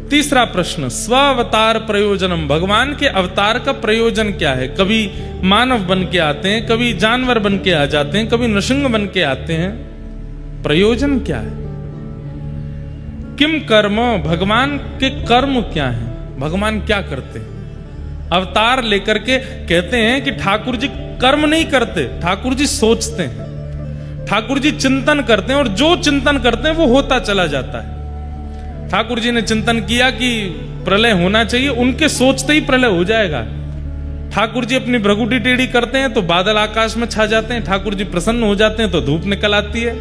तीसरा प्रश्न, स्वावतार प्रयोजनम, भगवान के अवतार का प्रयोजन क्या है? कभी मानव बन के आते हैं, कभी जानवर बन के आ जाते हैं, कभी नृसिंह बन के आते हैं, प्रयोजन क्या है? किम कर्म, भगवान के कर्म क्या हैं? भगवान क्या करते हैं? अवतार लेकर के कहते हैं कि ठाकुर जी कर्म नहीं करते, ठाकुर जी सोचते हैं, ठाकुर जी चिंतन करते हैं, और जो चिंतन करते हैं वो होता चला जाता है। ठाकुर जी ने चिंतन किया कि प्रलय होना चाहिए, उनके सोचते ही प्रलय हो जाएगा। ठाकुर जी अपनी भ्रगुटी टेढ़ी करते हैं तो बादल आकाश में छा जाते हैं, ठाकुर जी प्रसन्न हो जाते हैं तो धूप निकल आती है।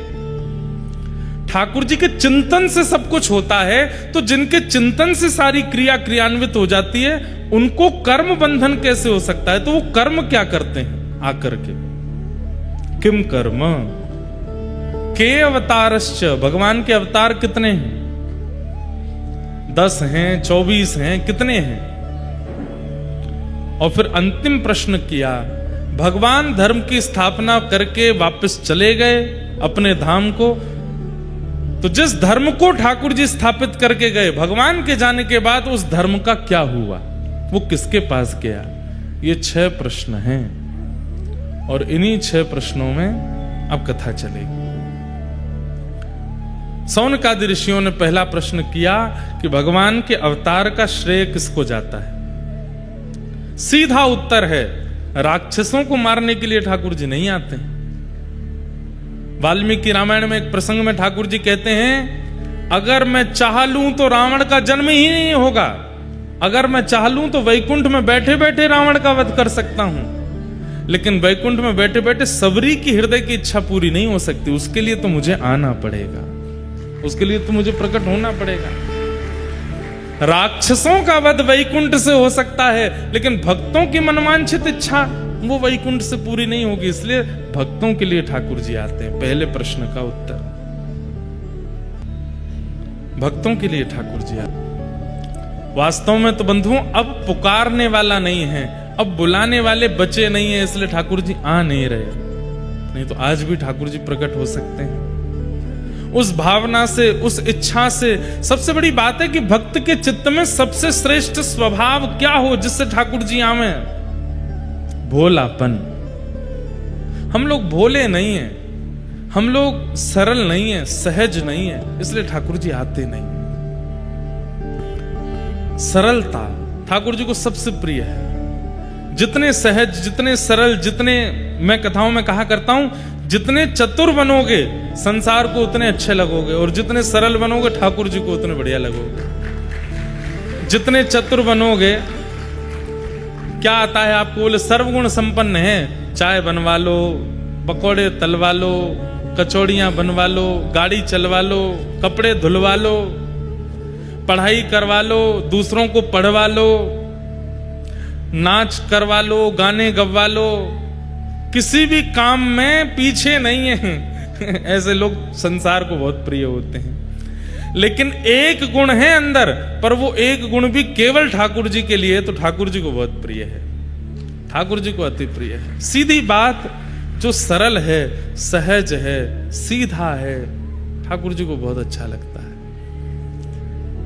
ठाकुर जी के चिंतन से सब कुछ होता है, तो जिनके चिंतन से सारी क्रिया क्रियान्वित हो जाती है, उनको कर्म बंधन कैसे हो सकता है? तो वो कर्म क्या करते हैं आकर के? किम कर्म, के अवतारश्च, भगवान के अवतार कितने हैं? 10 हैं, 24 हैं, कितने हैं? और फिर अंतिम प्रश्न किया, भगवान धर्म की स्थापना करके वापस चले गए अपने धाम को, तो जिस धर्म को ठाकुर जी स्थापित करके गए, भगवान के जाने के बाद उस धर्म का क्या हुआ, वो किसके पास गया? ये 6 प्रश्न हैं, और इन्हीं 6 प्रश्नों में अब कथा चलेगी। सौनकादि ऋषियों ने पहला प्रश्न किया कि भगवान के अवतार का श्रेय किसको जाता है? सीधा उत्तर है राक्षसों को मारने के लिए ठाकुर जी नहीं आते। वाल्मीकि रामायण में एक प्रसंग में ठाकुर जी कहते हैं, अगर मैं चाह लूं तो रावण का जन्म ही नहीं होगा, अगर मैं चाह लूं तो वैकुंठ में बैठे बैठे रावण का वध कर सकता हूं, लेकिन वैकुंठ में बैठे बैठे सबरी की हृदय की इच्छा पूरी नहीं हो सकती। उसके लिए तो मुझे आना पड़ेगा, उसके लिए तो मुझे प्रकट होना पड़ेगा। राक्षसों का वध वैकुंठ से हो सकता है, लेकिन भक्तों की मनवांछित इच्छा वो वैकुंठ से पूरी नहीं होगी, इसलिए भक्तों के लिए ठाकुर जी आते हैं। पहले प्रश्न का उत्तर, भक्तों के लिए ठाकुर जी आते हैं। वास्तव में तो बंधुओं अब पुकारने वाला नहीं है, अब बुलाने वाले बचे नहीं है, इसलिए ठाकुर जी आ नहीं रहे। नहीं तो आज भी ठाकुर जी प्रकट हो सकते हैं उस भावना से, उस इच्छा से। सबसे बड़ी बात है कि भक्त के चित्त में सबसे श्रेष्ठ स्वभाव क्या हो जिससे ठाकुर जी आवे? भोलापन। हम लोग भोले नहीं हैं, हम लोग सरल नहीं हैं, सहज नहीं हैं, इसलिए ठाकुर जी आते नहीं। सरलता ठाकुर जी को सबसे प्रिय है। जितने सहज, जितने सरल, जितने, मैं कथाओं में कहा करता हूं, जितने चतुर बनोगे संसार को उतने अच्छे लगोगे, और जितने सरल बनोगे ठाकुर जी को उतने बढ़िया लगोगे। जितने चतुर बनोगे, क्या आता है आपको? बोले सर्वगुण संपन्न है, चाय बनवा लो, पकौड़े तलवा लो, कचौड़ियां बनवा लो, गाड़ी चलवा लो, कपड़े धुलवा लो, पढ़ाई करवा लो, दूसरों को पढ़वा लो, नाच करवा लो, गाने गवा लो, किसी भी काम में पीछे नहीं है। ऐसे लोग संसार को बहुत प्रिय होते हैं, लेकिन एक गुण है अंदर, पर वो एक गुण भी केवल ठाकुर जी के लिए, तो ठाकुर जी को बहुत प्रिय है, ठाकुर जी को अति प्रिय है। सीधी बात, जो सरल है, सहज है, सीधा है, ठाकुर जी को बहुत अच्छा लगता है।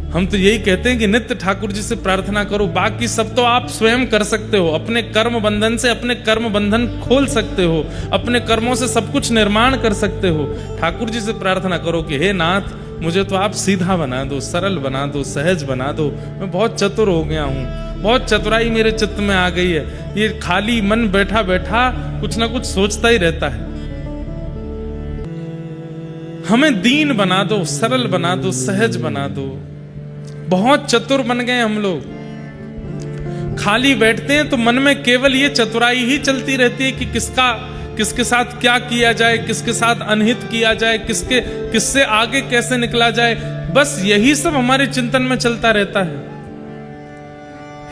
हम तो यही कहते हैं कि नित्य ठाकुर जी से प्रार्थना करो, बाकी सब तो आप स्वयं कर सकते हो। अपने कर्म बंधन से अपने कर्म बंधन खोल सकते हो, अपने कर्मों से सब कुछ निर्माण कर सकते हो। ठाकुर जी से प्रार्थना करो कि हे नाथ, मुझे तो आप सीधा बना दो, सरल बना दो, सहज बना दो। मैं बहुत चतुर हो गया हूं, बहुत चतुराई मेरे चित्त में आ गई है, ये खाली मन बैठा बैठा कुछ ना कुछ सोचता ही रहता है। हमें दीन बना दो, सरल बना दो, सहज बना दो। बहुत चतुर बन गए हम लोग, खाली बैठते हैं तो मन में केवल ये चतुराई ही चलती रहती है कि किसके साथ क्या किया जाए, किसके साथ अनहित किया जाए, किससे आगे कैसे निकला जाए, बस यही सब हमारे चिंतन में चलता रहता है।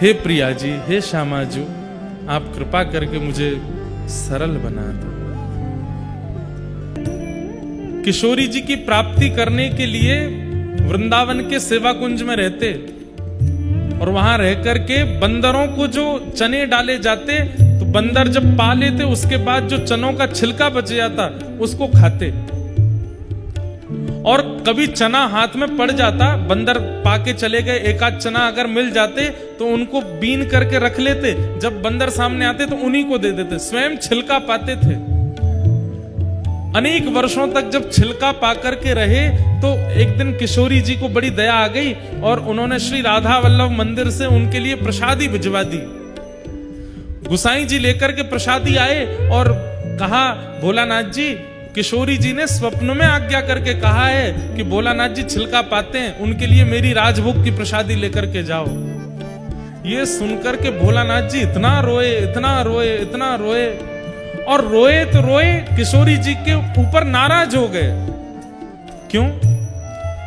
हे प्रिया जी, हे श्यामा जी, आप कृपा करके मुझे सरल बना दो। किशोरी जी की प्राप्ति करने के लिए वृंदावन के सेवा कुंज में रहते, और वहां रह करके बंदरों को जो चने डाले जाते, तो बंदर जब पा लेते उसके बाद जो चनों का छिलका बच जाता उसको खाते। और कभी चना हाथ में पड़ जाता, बंदर पाके चले गए, एक आध चना अगर मिल जाते तो उनको बीन करके रख लेते, जब बंदर सामने आते तो उन्हीं को दे देते, स्वयं छिलका पाते थे। अनेक वर्षों तक जब छिलका पाकर के रहे, तो एक दिन किशोरी जी को बड़ी दया आ गई और उन्होंने श्री राधा वल्लभ मंदिर से उनके लिए प्रसादी भिजवा दी। गुसाई जी लेकर के प्रसादी आए और कहा, भोलानाथ जी, किशोरी जी ने स्वप्न में आज्ञा करके कहा है कि भोलानाथ जी छिलका पाते हैं, उनके लिए मेरी राजभोग की प्रसादी लेकर के जाओ। ये सुनकर के भोलानाथ जी इतना रोए, इतना रोए, इतना रोए, और रोए तो रोए, किशोरी जी के ऊपर नाराज हो गए। क्यों?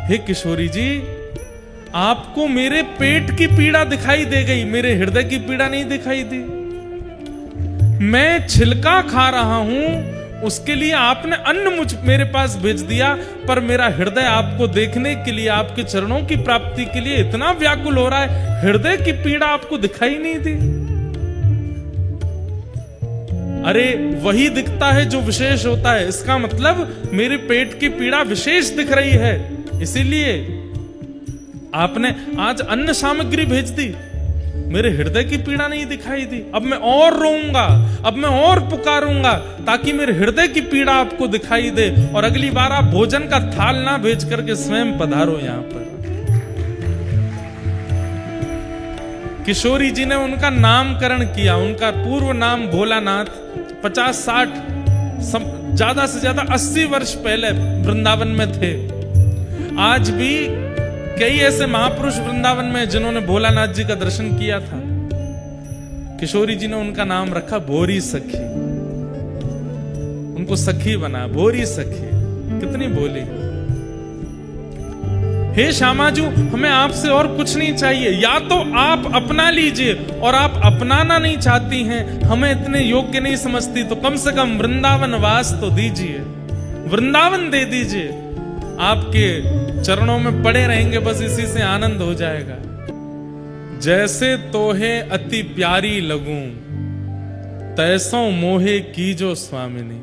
हे किशोरी जी, आपको मेरे पेट की पीड़ा दिखाई दे गई, मेरे हृदय की पीड़ा नहीं दिखाई दी। मैं छिलका खा रहा हूं, उसके लिए आपने अन्न मेरे पास भेज दिया, पर मेरा हृदय आपको देखने के लिए, आपके चरणों की प्राप्ति के लिए इतना व्याकुल हो रहा है, हृदय की पीड़ा आपको दिखाई नहीं दी। अरे वही दिखता है जो विशेष होता है, इसका मतलब मेरे पेट की पीड़ा विशेष दिख रही है, इसीलिए आपने आज अन्न सामग्री भेज दी, मेरे हृदय की पीड़ा नहीं दिखाई दी। अब मैं और रोऊंगा, अब मैं और पुकारूंगा, ताकि मेरे हृदय की पीड़ा आपको दिखाई दे, और अगली बार आप भोजन का थाल ना भेज करके स्वयं पधारो यहां पर। किशोरी जी ने उनका नामकरण किया। उनका पूर्व नाम भोलानाथ 50-60 ज्यादा से ज्यादा 80 वर्ष पहले वृंदावन में थे। आज भी कई ऐसे महापुरुष वृंदावन में जिन्होंने भोलानाथ जी का दर्शन किया था। किशोरी जी ने उनका नाम रखा भोरी सखी। उनको सखी बना, भोरी सखी। कितनी भोली। हे श्यामाजू, हमें आपसे और कुछ नहीं चाहिए। या तो आप अपना लीजिए, और आप अपनाना नहीं चाहती हैं, हमें इतने योग्य नहीं समझती, तो कम से कम वृंदावन वास तो दीजिए, वृंदावन दे दीजिए। आपके चरणों में पड़े रहेंगे, बस इसी से आनंद हो जाएगा। जैसे तोहे अति प्यारी लगूं, तैसों मोहे कीजो स्वामिनी।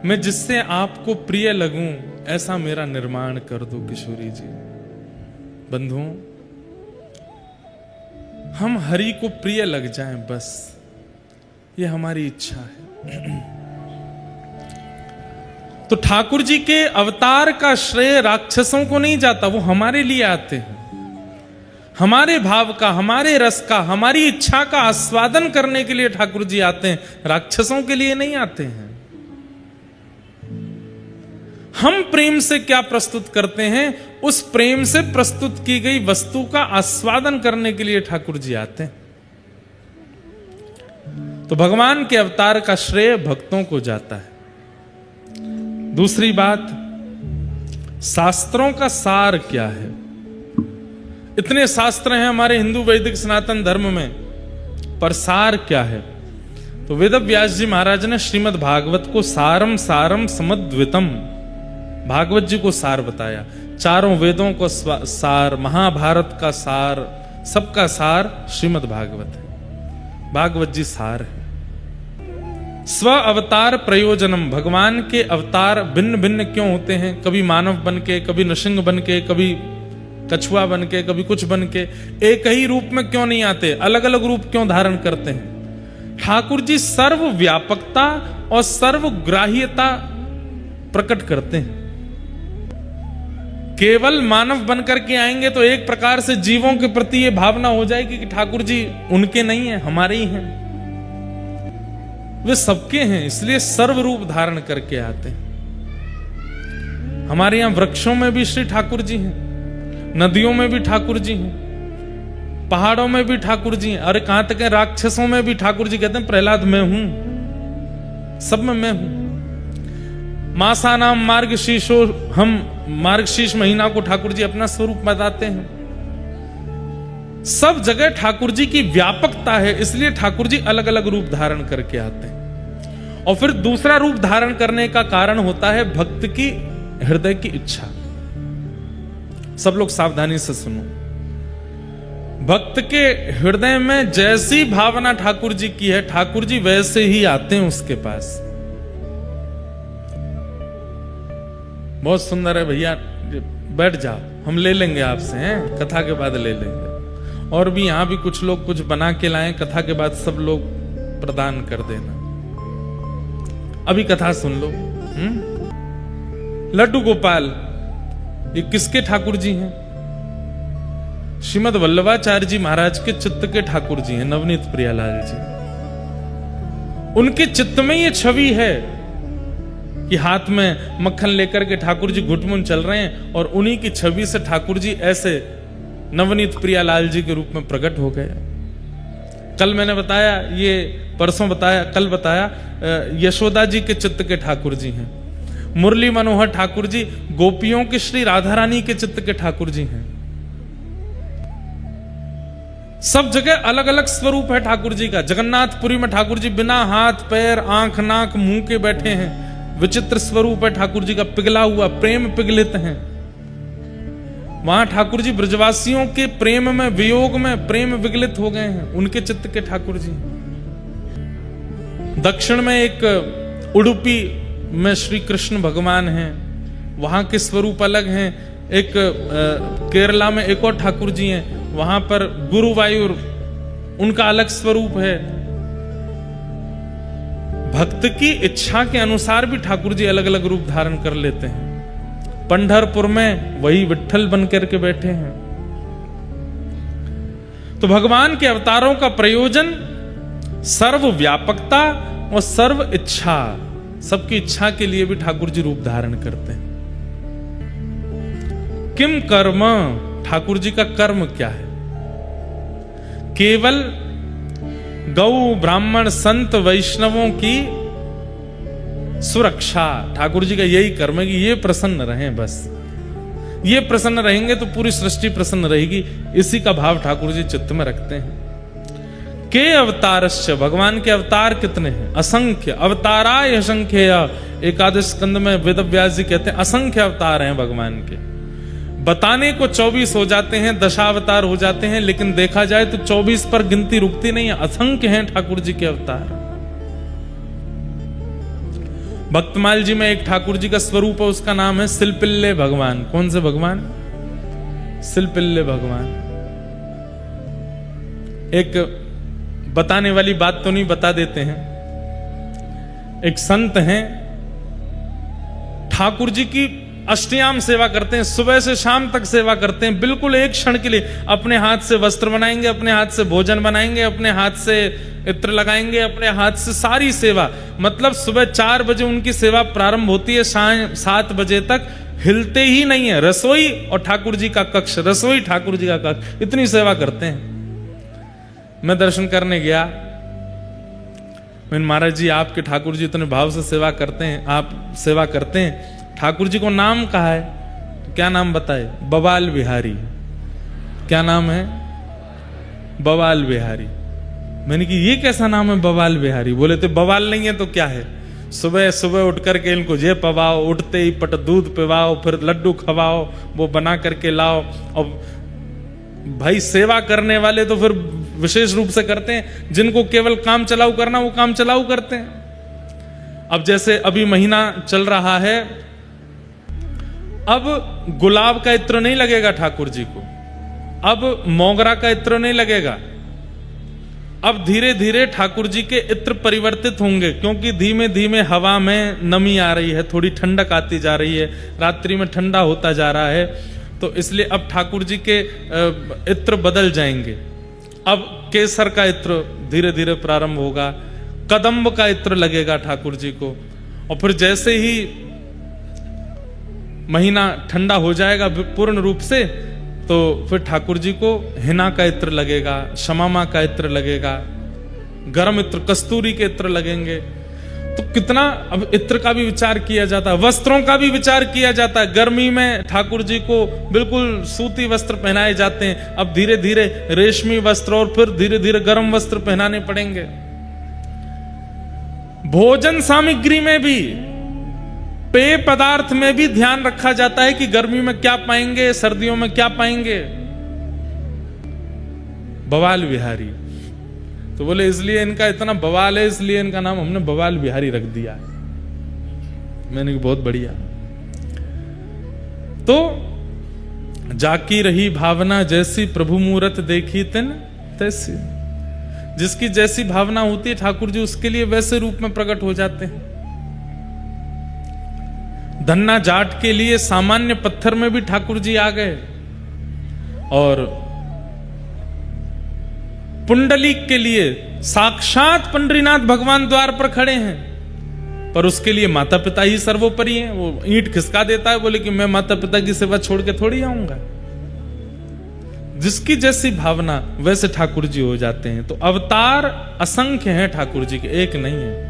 मैं जिससे आपको प्रिय लगूं, ऐसा मेरा निर्माण कर दो किशोरी जी। बंधुओं, हम हरि को प्रिय लग जाएं, बस ये हमारी इच्छा है। तो ठाकुर जी के अवतार का श्रेय राक्षसों को नहीं जाता, वो हमारे लिए आते हैं। हमारे भाव का, हमारे रस का, हमारी इच्छा का आस्वादन करने के लिए ठाकुर जी आते हैं, राक्षसों के लिए नहीं आते हैं। हम प्रेम से क्या प्रस्तुत करते हैं, उस प्रेम से प्रस्तुत की गई वस्तु का आस्वादन करने के लिए ठाकुर जी आते हैं। तो भगवान के अवतार का श्रेय भक्तों को जाता है। दूसरी बात, शास्त्रों का सार क्या है। इतने शास्त्र हैं हमारे हिंदू वैदिक सनातन धर्म में, पर सार क्या है। तो वेद व्यास जी महाराज ने श्रीमद् भागवत को सारम सारम समद्वितम, भागवत जी को सार बताया। चारों वेदों को सार, महाभारत का सार, सबका सार श्रीमद् भागवत है। भागवत जी सार है। स्व अवतार प्रयोजनम, भगवान के अवतार भिन्न भिन्न क्यों होते हैं। कभी मानव बन के, कभी नृसिंह बन के, कभी कछुआ बन के, कभी कुछ बन के। एक ही रूप में क्यों नहीं आते, अलग अलग रूप क्यों धारण करते हैं। ठाकुर जी सर्व व्यापकता और सर्वग्राह्यता प्रकट करते हैं। केवल मानव बनकर के आएंगे तो एक प्रकार से जीवों के प्रति यह भावना हो जाएगी कि ठाकुर जी उनके नहीं हैं, हमारे ही हैं, वे सबके हैं, इसलिए सर्व रूप धारण करके आते हैं। हमारे यहां वृक्षों में भी श्री ठाकुर जी हैं, नदियों में भी ठाकुर जी हैं, पहाड़ों में भी ठाकुर जी हैं। अरे कहां तक है, राक्षसों में भी ठाकुर जी कहते हैं प्रहलाद मैं हूं, सब में मैं हूं। मासा नाम मार्गशीर्षो, हम मार्गशीर्ष महीना को ठाकुर जी अपना स्वरूप बताते हैं। सब जगह ठाकुर जी की व्यापकता है, इसलिए ठाकुर जी अलग अलग रूप धारण करके आते हैं। और फिर दूसरा रूप धारण करने का कारण होता है भक्त की हृदय की इच्छा। सब लोग सावधानी से सुनो। भक्त के हृदय में जैसी भावना ठाकुर जी की है, ठाकुर जी वैसे ही आते हैं उसके पास। बहुत सुंदर है भैया, बैठ जाओ, हम ले लेंगे आपसे, हैं कथा के बाद ले लेंगे। और भी यहां भी कुछ लोग कुछ बना के लाएं, कथा के बाद सब लोग प्रदान कर देना। अभी कथा सुन लो। लड्डू गोपाल ये किसके ठाकुर जी हैं? श्रीमद वल्लभाचार्य जी महाराज के चित्त के ठाकुर जी हैं, नवनीत प्रियालाल जी। उनके चित्त में ये छवि है कि हाथ में मक्खन लेकर के ठाकुर जी घुटमुन चल रहे हैं, और उन्हीं की छवि से ठाकुर जी ऐसे नवनीत प्रियालाल जी के रूप में प्रकट हो गए। कल मैंने बताया, ये परसों बताया, कल बताया, यशोदा जी के चित्त के ठाकुर जी हैं। मुरली मनोहर ठाकुर जी गोपियों के श्री राधा रानी के चित्त के ठाकुर जी हैं। सब जगह अलग अलग स्वरूप है ठाकुर जी का। जगन्नाथपुरी में ठाकुर जी बिना हाथ पैर आंख नाक मुंह के बैठे हैं, विचित्र स्वरूप है ठाकुर जी का, पिघला हुआ, प्रेम पिघलित हैं। वहां ठाकुर जी ब्रजवासियों के प्रेम में, वियोग में प्रेम विगलित हो गए हैं, उनके चित्त के ठाकुर जी। दक्षिण में एक उडुपी में श्री कृष्ण भगवान हैं, वहां के स्वरूप अलग हैं। एक केरला में एक और ठाकुर जी हैं, वहां पर गुरुवायूर, उनका अलग स्वरूप है। भक्त की इच्छा के अनुसार भी ठाकुर जी अलग अलग रूप धारण कर लेते हैं। पंढरपुर में वही विट्ठल बन करके बैठे हैं। तो भगवान के अवतारों का प्रयोजन सर्वव्यापकता और सर्व इच्छा, सबकी इच्छा के लिए भी ठाकुर जी रूप धारण करते हैं। किम कर्म, ठाकुर जी का कर्म क्या है? केवल गौ ब्राह्मण संत वैष्णवों की सुरक्षा, ठाकुर जी का यही कर्म है कि ये प्रसन्न रहें। बस ये प्रसन्न रहेंगे तो पूरी सृष्टि प्रसन्न रहेगी। इसी का भाव ठाकुर जी चित्त में रखते हैं। के अवतारश्च, भगवान के अवतार कितने हैं? असंख्य। अवताराय असंख्य, एकादश स्कंद में वेदव्यास जी कहते हैं असंख्य अवतार हैं भगवान के। बताने को 24 हो जाते हैं, दशावतार हो जाते हैं, लेकिन देखा जाए तो 24 पर गिनती रुकती नहीं है। असंख्य हैं ठाकुर जी के अवतार। भक्तमाल जी में एक ठाकुर जी का स्वरूप है, उसका नाम है सिलपिल्ले भगवान। कौन से भगवान? सिलपिल्ले भगवान। एक बताने वाली बात तो नहीं, बता देते हैं। एक संत हैं, ठाकुर जी की अष्टयाम सेवा करते हैं, सुबह से शाम तक सेवा करते हैं। बिल्कुल एक क्षण के लिए अपने हाथ से वस्त्र बनाएंगे, अपने हाथ से भोजन बनाएंगे, अपने हाथ से इत्र लगाएंगे, अपने हाथ से सारी सेवा। मतलब सुबह 4 बजे उनकी सेवा प्रारंभ होती है, शाम 7 बजे तक हिलते ही नहीं है। रसोई और ठाकुर जी का कक्ष, रसोई ठाकुर जी का कक्ष, इतनी सेवा करते हैं। मैं दर्शन करने गया, मैंने महाराज जी आपके ठाकुर जी इतने भाव से सेवा करते हैं, आप सेवा करते हैं, ठाकुर जी को नाम कहा है? तो क्या नाम बताए? बवाल बिहारी। क्या नाम है? बवाल बिहारी। मैंने कि ये कैसा नाम है बवाल बिहारी? बोले तो बवाल नहीं है तो क्या है? सुबह सुबह उठ करके इनको ये पवाओ, उठते ही पट दूध पिवाओ, फिर लड्डू खवाओ, वो बना करके लाओ। और भाई सेवा करने वाले तो फिर विशेष रूप से करते हैं, जिनको केवल काम चलाऊ करना वो काम चलाऊ करते हैं। अब जैसे अभी महीना चल रहा है, अब गुलाब का इत्र नहीं लगेगा ठाकुर जी को, अब मोगरा का इत्र नहीं लगेगा। अब धीरे धीरे ठाकुर जी के इत्र परिवर्तित होंगे, क्योंकि धीमे धीमे हवा में नमी आ रही है, थोड़ी ठंडक आती जा रही है, रात्रि में ठंडा होता जा रहा है, तो इसलिए अब ठाकुर जी के इत्र बदल जाएंगे। अब केसर का इत्र धीरे धीरे प्रारंभ होगा, कदम्ब का इत्र लगेगा ठाकुर जी को, और फिर जैसे ही महीना ठंडा हो जाएगा पूर्ण रूप से, तो फिर ठाकुर जी को हिना का इत्र लगेगा, शमामा का इत्र लगेगा, गरम इत्र, कस्तूरी के इत्र लगेंगे। तो कितना अब इत्र का भी विचार किया जाता है, वस्त्रों का भी विचार किया जाता है। गर्मी में ठाकुर जी को बिल्कुल सूती वस्त्र पहनाए जाते हैं, अब धीरे धीरे रेशमी वस्त्र और फिर धीरे धीरे गर्म वस्त्र पहनाने पड़ेंगे। भोजन सामग्री में भी, पेय पदार्थ में भी ध्यान रखा जाता है कि गर्मी में क्या पाएंगे, सर्दियों में क्या पाएंगे। बवाल बिहारी, तो बोले इसलिए इनका इतना बवाल है, इसलिए इनका नाम हमने बवाल बिहारी रख दिया है। मैंने कहा बहुत बढ़िया। तो जाकी रही भावना जैसी, प्रभु मूरत देखी तिन तैसी। जिसकी जैसी भावना होती है ठाकुर जी उसके लिए वैसे रूप में प्रकट हो जाते हैं। धन्ना जाट के लिए सामान्य पत्थर में भी ठाकुर जी आ गए, और पुंडलीक के लिए साक्षात पंडरीनाथ भगवान द्वार पर खड़े हैं, पर उसके लिए माता पिता ही सर्वोपरि हैं। वो ईंट खिसका देता है, बोले कि मैं माता पिता की सेवा छोड़ के थोड़ी आऊंगा। जिसकी जैसी भावना वैसे ठाकुर जी हो जाते हैं। तो अवतार असंख्य हैं ठाकुर जी के, एक नहीं है।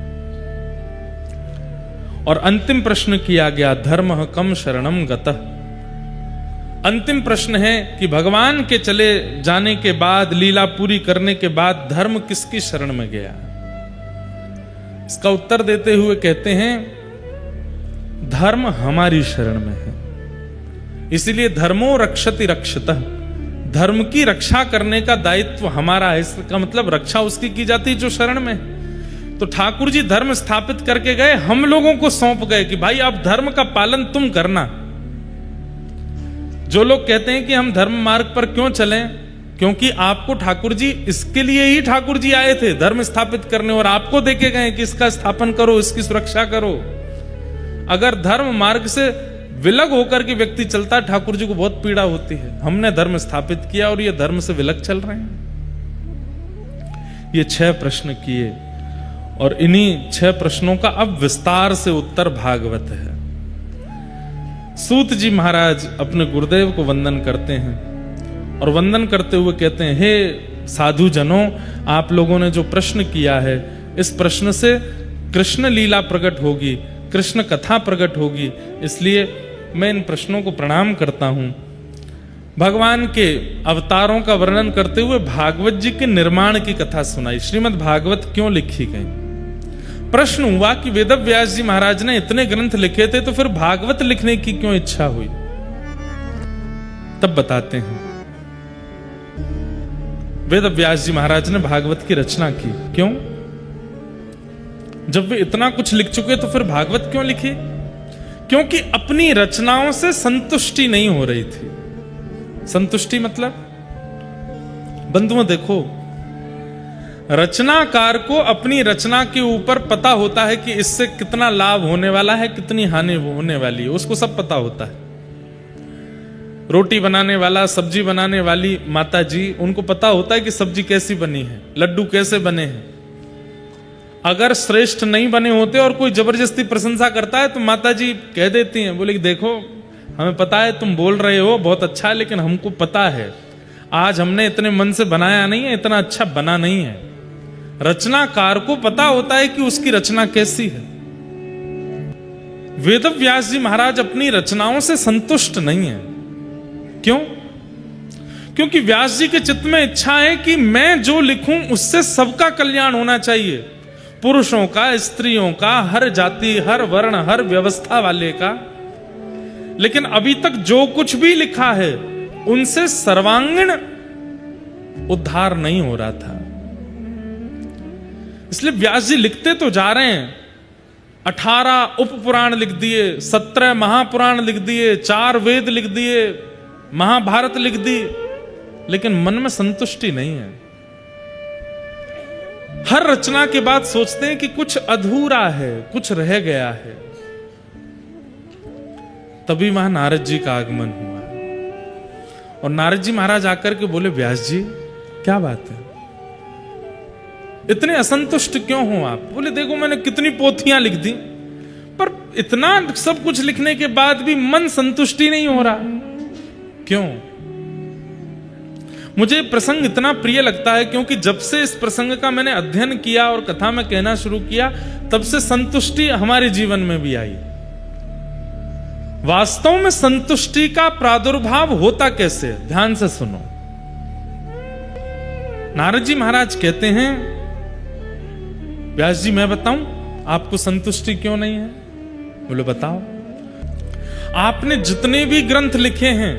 और अंतिम प्रश्न किया गया, धर्म कम शरणम गतः। अंतिम प्रश्न है कि भगवान के चले जाने के बाद, लीला पूरी करने के बाद धर्म किसकी शरण में गया। इसका उत्तर देते हुए कहते हैं, धर्म हमारी शरण में है, इसलिए धर्मो रक्षति रक्षतः। धर्म की रक्षा करने का दायित्व हमारा है। इसका मतलब रक्षा उसकी की जाती है जो शरण में है। तो ठाकुर जी धर्म स्थापित करके गए, हम लोगों को सौंप गए कि भाई अब धर्म का पालन तुम करना। जो लोग कहते हैं कि हम धर्म मार्ग पर क्यों चलें, क्योंकि आपको ठाकुर जी, इसके लिए ही ठाकुर जी आए थे धर्म स्थापित करने, और आपको देके गए कि इसका स्थापन करो, इसकी सुरक्षा करो। अगर धर्म मार्ग से विलग होकर के व्यक्ति चलता, ठाकुर जी को बहुत पीड़ा होती है। हमने धर्म स्थापित किया और ये धर्म से विलग चल रहे हैं। ये 6 प्रश्न किए और इन्हीं 6 प्रश्नों का अब विस्तार से उत्तर भागवत है। सूत जी महाराज अपने गुरुदेव को वंदन करते हैं और वंदन करते हुए कहते हैं, हे साधु जनों, आप लोगों ने जो प्रश्न किया है, इस प्रश्न से कृष्ण लीला प्रकट होगी, कृष्ण कथा प्रकट होगी, इसलिए मैं इन प्रश्नों को प्रणाम करता हूं। भगवान के अवतारों का वर्णन करते हुए भागवत जी के निर्माण की कथा सुनाई। श्रीमद् भागवत क्यों लिखी गई? प्रश्न हुआ कि वेद व्यास जी महाराज ने इतने ग्रंथ लिखे थे, तो फिर भागवत लिखने की क्यों इच्छा हुई? तब बताते हैं। वेद व्यास जी महाराज ने भागवत की रचना की। क्यों? जब वे इतना कुछ लिख चुके तो फिर भागवत क्यों लिखी? क्योंकि अपनी रचनाओं से संतुष्टि नहीं हो रही थी। संतुष्टि मतलब, बंधुओं देखो, रचनाकार को अपनी रचना के ऊपर पता होता है कि इससे कितना लाभ होने वाला है, कितनी हानि होने वाली है, उसको सब पता होता है। रोटी बनाने वाला, सब्जी बनाने वाली माता जी, उनको पता होता है कि सब्जी कैसी बनी है, लड्डू कैसे बने हैं। अगर श्रेष्ठ नहीं बने होते और कोई जबरदस्ती प्रशंसा करता है तो माता जी कह देती हैं, बोले कि देखो, हमें पता है तुम बोल रहे हो बहुत अच्छा है, लेकिन हमको पता है आज हमने इतने मन से बनाया नहीं है, इतना अच्छा बना नहीं है। रचनाकार को पता होता है कि उसकी रचना कैसी है। वेद व्यास जी महाराज अपनी रचनाओं से संतुष्ट नहीं है। क्यों? क्योंकि व्यास जी के चित्त में इच्छा है कि मैं जो लिखूं उससे सबका कल्याण होना चाहिए, पुरुषों का, स्त्रियों का, हर जाति, हर वर्ण, हर व्यवस्था वाले का। लेकिन अभी तक जो कुछ भी लिखा है उनसे सर्वांगीण उद्धार नहीं हो रहा था। इसलिए व्यास जी लिखते तो जा रहे हैं, 18 उपपुराण लिख दिए, 17 महापुराण लिख दिए, 4 वेद लिख दिए, महाभारत लिख दी, लेकिन मन में संतुष्टि नहीं है। हर रचना के बाद सोचते हैं कि कुछ अधूरा है, कुछ रह गया है। तभी वहां नारद जी का आगमन हुआ और नारद जी महाराज आकर के बोले, व्यास जी क्या बात है, इतने असंतुष्ट क्यों हो आप? बोले, देखो मैंने कितनी पोथियां लिख दी, पर इतना सब कुछ लिखने के बाद भी मन संतुष्टि नहीं हो रहा। क्यों? मुझे प्रसंग इतना प्रिय लगता है क्योंकि जब से इस प्रसंग का मैंने अध्ययन किया और कथा में कहना शुरू किया, तब से संतुष्टि हमारे जीवन में भी आई। वास्तव में संतुष्टि का प्रादुर्भाव होता कैसे? ध्यान से सुनो। नारद जी महाराज कहते हैं, व्यास जी मैं बताऊं आपको संतुष्टि क्यों नहीं है? बोले बताओ। आपने जितने भी ग्रंथ लिखे हैं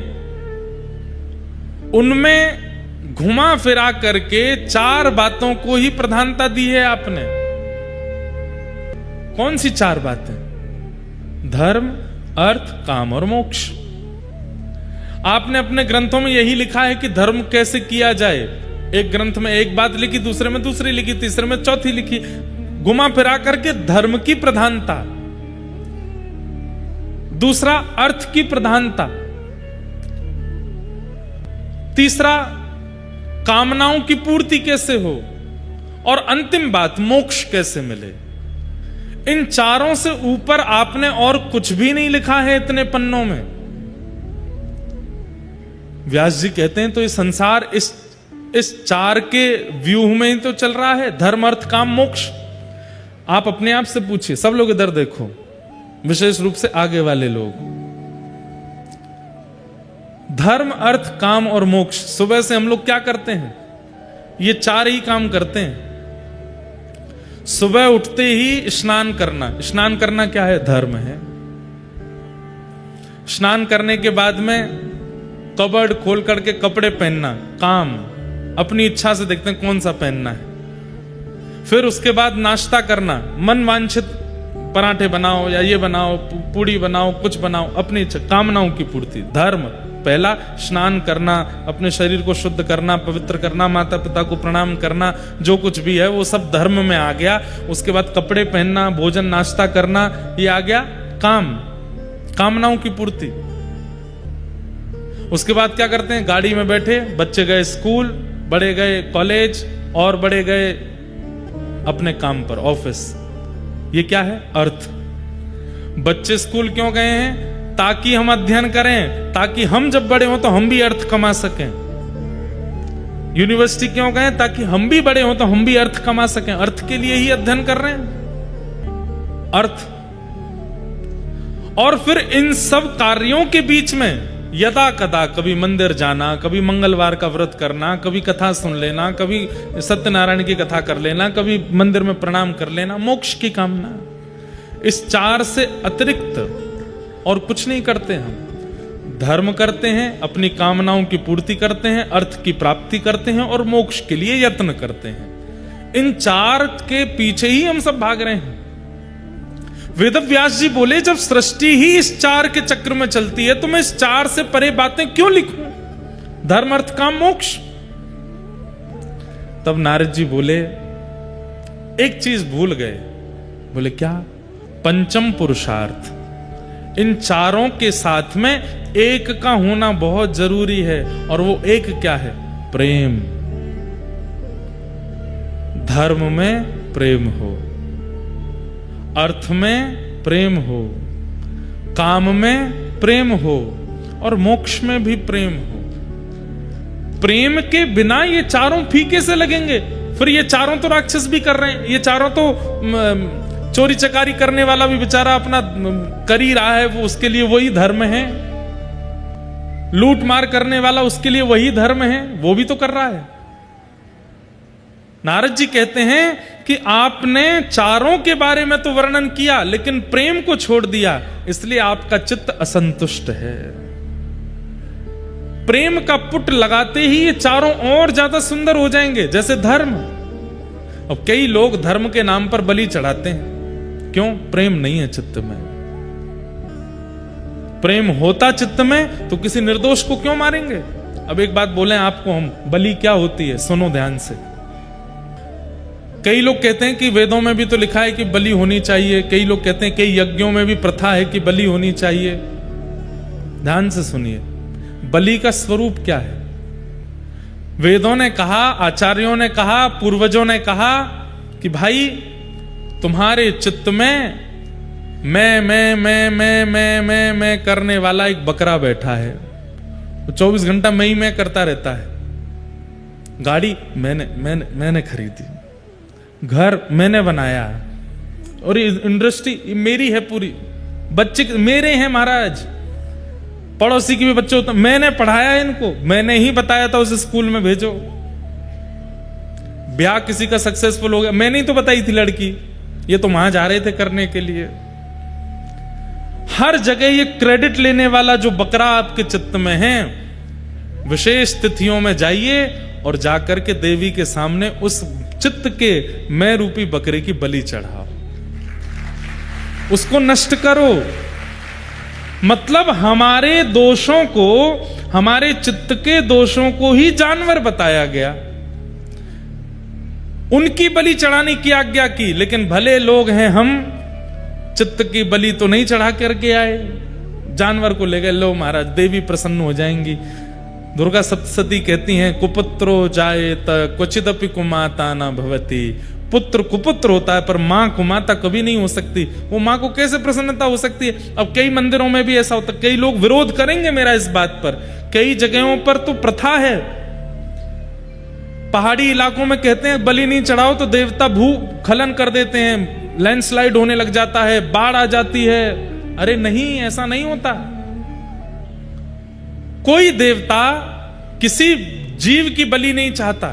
उनमें घुमा फिरा करके 4 बातों को ही प्रधानता दी है आपने। कौन सी 4 बातें? धर्म, अर्थ, काम और मोक्ष। आपने अपने ग्रंथों में यही लिखा है कि धर्म कैसे किया जाए। एक ग्रंथ में एक बात लिखी, दूसरे में दूसरी लिखी, तीसरे में चौथी लिखी, घुमा फिरा करके धर्म की प्रधानता। दूसरा, अर्थ की प्रधानता। तीसरा, कामनाओं की पूर्ति कैसे हो, और अंतिम बात, मोक्ष कैसे मिले। इन 4 से ऊपर आपने और कुछ भी नहीं लिखा है इतने पन्नों में। व्यास जी कहते हैं तो ये संसार इस 4 के व्यूह में ही तो चल रहा है, धर्म, अर्थ, काम, मोक्ष। आप अपने आप से पूछिए, सब लोग इधर देखो, विशेष रूप से आगे वाले लोग। धर्म, अर्थ, काम और मोक्ष, सुबह से हम लोग क्या करते हैं? ये 4 ही काम करते हैं। सुबह उठते ही स्नान करना। स्नान करना क्या है? धर्म है। स्नान करने के बाद में कबर्ड खोल करके कपड़े पहनना, काम। अपनी इच्छा से देखते हैं कौन सा पहनना है। फिर उसके बाद नाश्ता करना, मन वांछित पराठे बनाओ या ये बनाओ, पूड़ी बनाओ, कुछ बनाओ, अपनी इच्छा, कामनाओं की पूर्ति। धर्म पहला, स्नान करना, अपने शरीर को शुद्ध करना, पवित्र करना, माता पिता को प्रणाम करना, जो कुछ भी है वो सब धर्म में आ गया। उसके बाद कपड़े पहनना, भोजन नाश्ता करना, ये आ गया काम, कामनाओं की पूर्ति। उसके बाद क्या करते हैं? गाड़ी में बैठे, बच्चे गए स्कूल, बड़े गए कॉलेज, और बड़े गए अपने काम पर, ऑफिस। ये क्या है? अर्थ। बच्चे स्कूल क्यों गए हैं? ताकि हम अध्ययन करें, ताकि हम जब बड़े हों तो हम भी अर्थ कमा सकें। यूनिवर्सिटी क्यों गए? ताकि हम भी बड़े हों तो हम भी अर्थ कमा सकें। अर्थ के लिए ही अध्ययन कर रहे हैं, अर्थ। और फिर इन सब कार्यों के बीच में यदा कदा कभी मंदिर जाना, कभी मंगलवार का व्रत करना, कभी कथा सुन लेना, कभी सत्यनारायण की कथा कर लेना, कभी मंदिर में प्रणाम कर लेना, मोक्ष की कामना। इस 4 से अतिरिक्त और कुछ नहीं करते हम। धर्म करते हैं, अपनी कामनाओं की पूर्ति करते हैं, अर्थ की प्राप्ति करते हैं और मोक्ष के लिए यत्न करते हैं। इन 4 के पीछे ही हम सब भाग रहे हैं। वेदव्यास जी बोले, जब सृष्टि ही इस 4 के चक्र में चलती है तो मैं इस 4 से परे बातें क्यों लिखूं? धर्म, अर्थ, काम, मोक्ष। तब नारद जी बोले, एक चीज भूल गए। बोले क्या? पंचम पुरुषार्थ। इन 4 के साथ में एक का होना बहुत जरूरी है, और वो एक क्या है? प्रेम। धर्म में प्रेम हो, अर्थ में प्रेम हो, काम में प्रेम हो और मोक्ष में भी प्रेम हो। प्रेम के बिना ये 4 फीके से लगेंगे। फिर ये 4 तो राक्षस भी कर रहे हैं, ये 4 तो चोरी चकारी करने वाला भी बेचारा अपना कर ही रहा है, वो उसके लिए वही धर्म है। लूट मार करने वाला उसके लिए वही धर्म है, वो भी तो कर रहा है। नारद जी कहते हैं कि आपने 4 के बारे में तो वर्णन किया, लेकिन प्रेम को छोड़ दिया, इसलिए आपका चित्त असंतुष्ट है। प्रेम का पुट लगाते ही ये 4 और ज्यादा सुंदर हो जाएंगे, जैसे धर्म। अब कई लोग धर्म के नाम पर बलि चढ़ाते हैं, क्यों? प्रेम नहीं है चित्त में। प्रेम होता चित्त में तो किसी निर्दोष को क्यों मारेंगे? अब एक बात बोले आपको हम, बलि क्या होती है? सुनो ध्यान से। कई लोग कहते हैं कि वेदों में भी तो लिखा है कि बलि होनी चाहिए, कई लोग कहते हैं कई यज्ञों में भी प्रथा है कि बलि होनी चाहिए। ध्यान से सुनिए, बलि का स्वरूप क्या है? वेदों ने कहा, आचार्यों ने कहा, पूर्वजों ने कहा कि भाई तुम्हारे चित्त में मैं करने वाला एक बकरा बैठा है, वो 24 घंटा मैं करता रहता है। गाड़ी मैंने खरीदी, घर मैंने बनाया, और इंडस्ट्री मेरी है पूरी, बच्चे मेरे हैं महाराज, पड़ोसी के भी बच्चे होते, मैंने पढ़ाया इनको, मैंने ही बताया था उस स्कूल में भेजो। ब्याह किसी का सक्सेसफुल हो गया, मैंने ही तो बताई थी लड़की, ये तो वहां जा रहे थे करने के लिए। हर जगह ये क्रेडिट लेने वाला जो बकरा आपके चित्त में है, विशेष तिथियों में जाइए और जाकर के देवी के सामने उस चित्त के मैं रूपी बकरे की बलि चढ़ाओ, उसको नष्ट करो। मतलब हमारे दोषों को, हमारे चित्त के दोषों को ही जानवर बताया गया, उनकी बलि चढ़ाने की आज्ञा की। लेकिन भले लोग हैं हम, चित्त की बलि तो नहीं चढ़ा करके आए, जानवर को ले गए। लो महाराज, देवी प्रसन्न हो जाएंगी। दुर्गा सप्तशती कहती हैं, कुपुत्रो जायेत क्वचिदपि कुमाता न भवति। पुत्र कुपुत्र होता है, पर मां कुमाता कभी नहीं हो सकती। वो मां को कैसे प्रसन्नता हो सकती है? अब कई मंदिरों में भी ऐसा होता है, कई लोग विरोध करेंगे मेरा इस बात पर, कई जगहों पर तो प्रथा है, पहाड़ी इलाकों में कहते हैं बलि नहीं चढ़ाओ तो देवता भूखलन कर देते हैं, लैंडस्लाइड होने लग जाता है, बाढ़ आ जाती है। अरे नहीं, ऐसा नहीं होता। कोई देवता किसी जीव की बलि नहीं चाहता।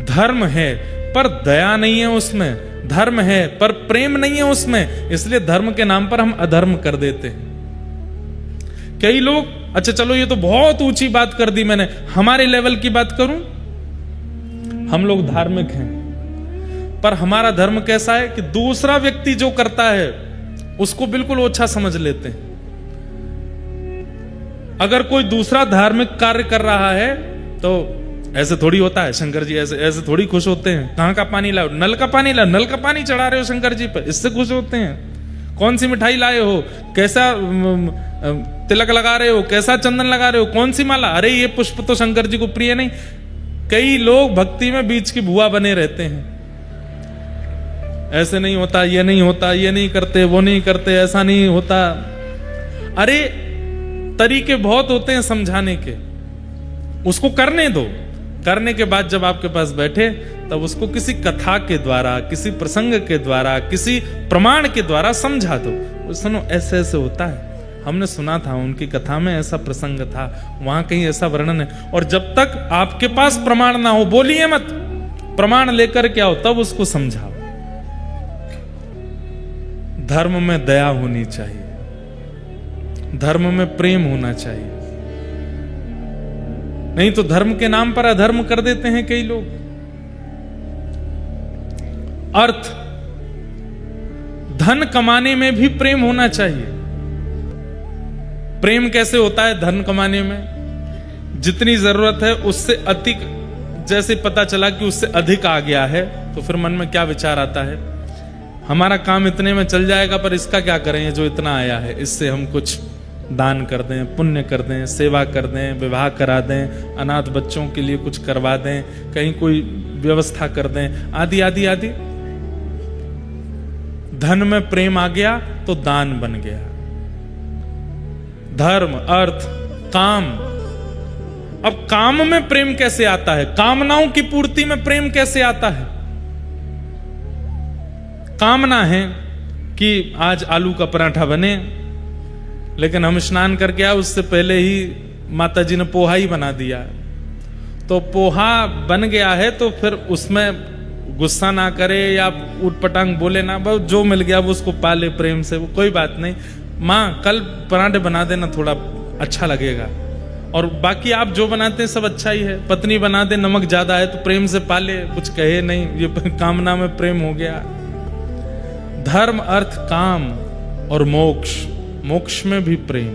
धर्म है पर दया नहीं है उसमें, धर्म है पर प्रेम नहीं है उसमें, इसलिए धर्म के नाम पर हम अधर्म कर देते हैं। कई लोग, अच्छा चलो ये तो बहुत ऊंची बात कर दी मैंने, हमारे लेवल की बात करूं, हम लोग धार्मिक हैं, पर हमारा धर्म कैसा है कि दूसरा व्यक्ति जो करता है उसको बिल्कुल ओछा समझ लेते हैं। अगर कोई दूसरा धार्मिक कार्य कर रहा है तो ऐसे थोड़ी होता है, शंकर जी ऐसे थोड़ी खुश होते हैं, कहां का पानी लाओ, नल का पानी लाओ, नल का पानी चढ़ा रहे हो शंकर जी पर, इससे खुश होते हैं। कौन सी मिठाई लाए हो, कैसा तिलक लगा रहे हो, कैसा चंदन लगा रहे हो, कौन सी माला, अरे ये पुष्प तो शंकर जी को प्रिय नहीं। कई लोग भक्ति में बीच की भुआ बने रहते हैं, ऐसे नहीं होता, ये नहीं होता, ये नहीं करते, वो नहीं करते, ऐसा नहीं होता। अरे तरीके बहुत होते हैं समझाने के, उसको करने दो। करने के बाद जब आपके पास बैठे तब उसको किसी कथा के द्वारा, किसी प्रसंग के द्वारा, किसी प्रमाण के द्वारा समझा दो। सुनो ऐसे ऐसे होता है, हमने सुना था उनकी कथा में ऐसा प्रसंग था, वहां कहीं ऐसा वर्णन है। और जब तक आपके पास प्रमाण ना हो बोलिए मत, प्रमाण लेकर के आओ तब उसको समझाओ। धर्म में दया होनी चाहिए, धर्म में प्रेम होना चाहिए, नहीं तो धर्म के नाम पर अधर्म कर देते हैं कई लोग। अर्थ, धन कमाने में भी प्रेम होना चाहिए। प्रेम कैसे होता है धन कमाने में? जितनी जरूरत है उससे अधिक, जैसे पता चला कि उससे अधिक आ गया है तो फिर मन में क्या विचार आता है, हमारा काम इतने में चल जाएगा पर इसका क्या करें जो इतना आया है, इससे हम कुछ दान कर दें, पुण्य कर दें, सेवा कर दें, विवाह करा दें, अनाथ बच्चों के लिए कुछ करवा दें, कहीं कोई व्यवस्था कर दें, आदि आदि आदि। धन में प्रेम आ गया तो दान बन गया। धर्म, अर्थ, काम। अब काम में प्रेम कैसे आता है? कामनाओं की पूर्ति में प्रेम कैसे आता है? कामना है कि आज आलू का पराठा बने, लेकिन हम स्नान करके आए उससे पहले ही माता जी ने पोहा ही बना दिया, तो पोहा बन गया है तो फिर उसमें गुस्सा ना करे या उटपटांग बोले ना, बस जो मिल गया वो उसको पाले प्रेम से, वो कोई बात नहीं, माँ कल पराठे बना देना, थोड़ा अच्छा लगेगा। और बाकी आप जो बनाते हैं सब अच्छा ही है। पत्नी बना दे नमक ज्यादा है तो प्रेम से पाले, कुछ कहे नहीं, ये कामना में प्रेम हो गया। धर्म, अर्थ, काम और मोक्ष, मोक्ष में भी प्रेम।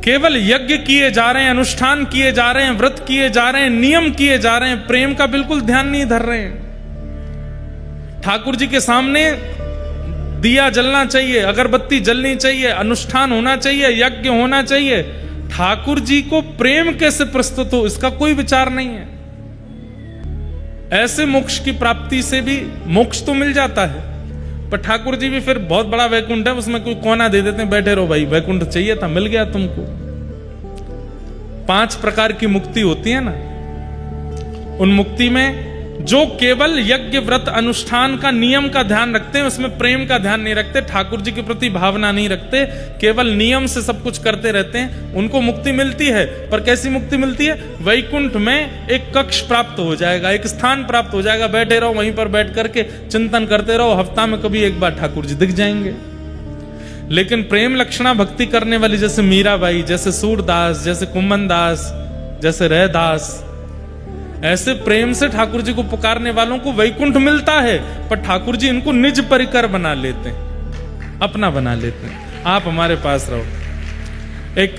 केवल यज्ञ किए जा रहे हैं, अनुष्ठान किए जा रहे हैं, व्रत किए जा रहे हैं, नियम किए जा रहे हैं, प्रेम का बिल्कुल ध्यान नहीं धर रहे हैं। ठाकुर जी के सामने दिया जलना चाहिए, अगरबत्ती जलनी चाहिए, अनुष्ठान होना चाहिए, यज्ञ होना चाहिए। ठाकुर जी को प्रेम कैसे प्रस्तुत हो इसका कोई विचार नहीं है। ऐसे मोक्ष की प्राप्ति से भी मोक्ष तो मिल जाता है, पर ठाकुर जी भी फिर बहुत बड़ा वैकुंठ है, उसमें कोई कोना दे देते हैं, बैठे रहो भाई, वैकुंठ चाहिए था, मिल गया तुमको। 5 प्रकार की मुक्ति होती है ना, उन मुक्ति में जो केवल यज्ञ, व्रत, अनुष्ठान का, नियम का ध्यान रखते हैं, उसमें प्रेम का ध्यान नहीं रखते, ठाकुर जी के प्रति भावना नहीं रखते, केवल नियम से सब कुछ करते रहते हैं, उनको मुक्ति मिलती है। पर कैसी मुक्ति मिलती है? वैकुंठ में एक कक्ष प्राप्त हो जाएगा, एक स्थान प्राप्त हो जाएगा, बैठे रहो वहीं पर, बैठ करके चिंतन करते रहो, हफ्ता में कभी एक बार ठाकुर जी दिख जाएंगे। लेकिन प्रेम लक्षणा भक्ति करने वाली, जैसे मीराबाई, जैसे सूरदास, जैसे कुम्मन दास, जैसे रैदास, ऐसे प्रेम से ठाकुर जी को पुकारने वालों को वैकुंठ मिलता है, पर ठाकुर जी इनको निज परिकर बना लेते हैं, अपना बना लेते हैं। आप हमारे पास रहो। एक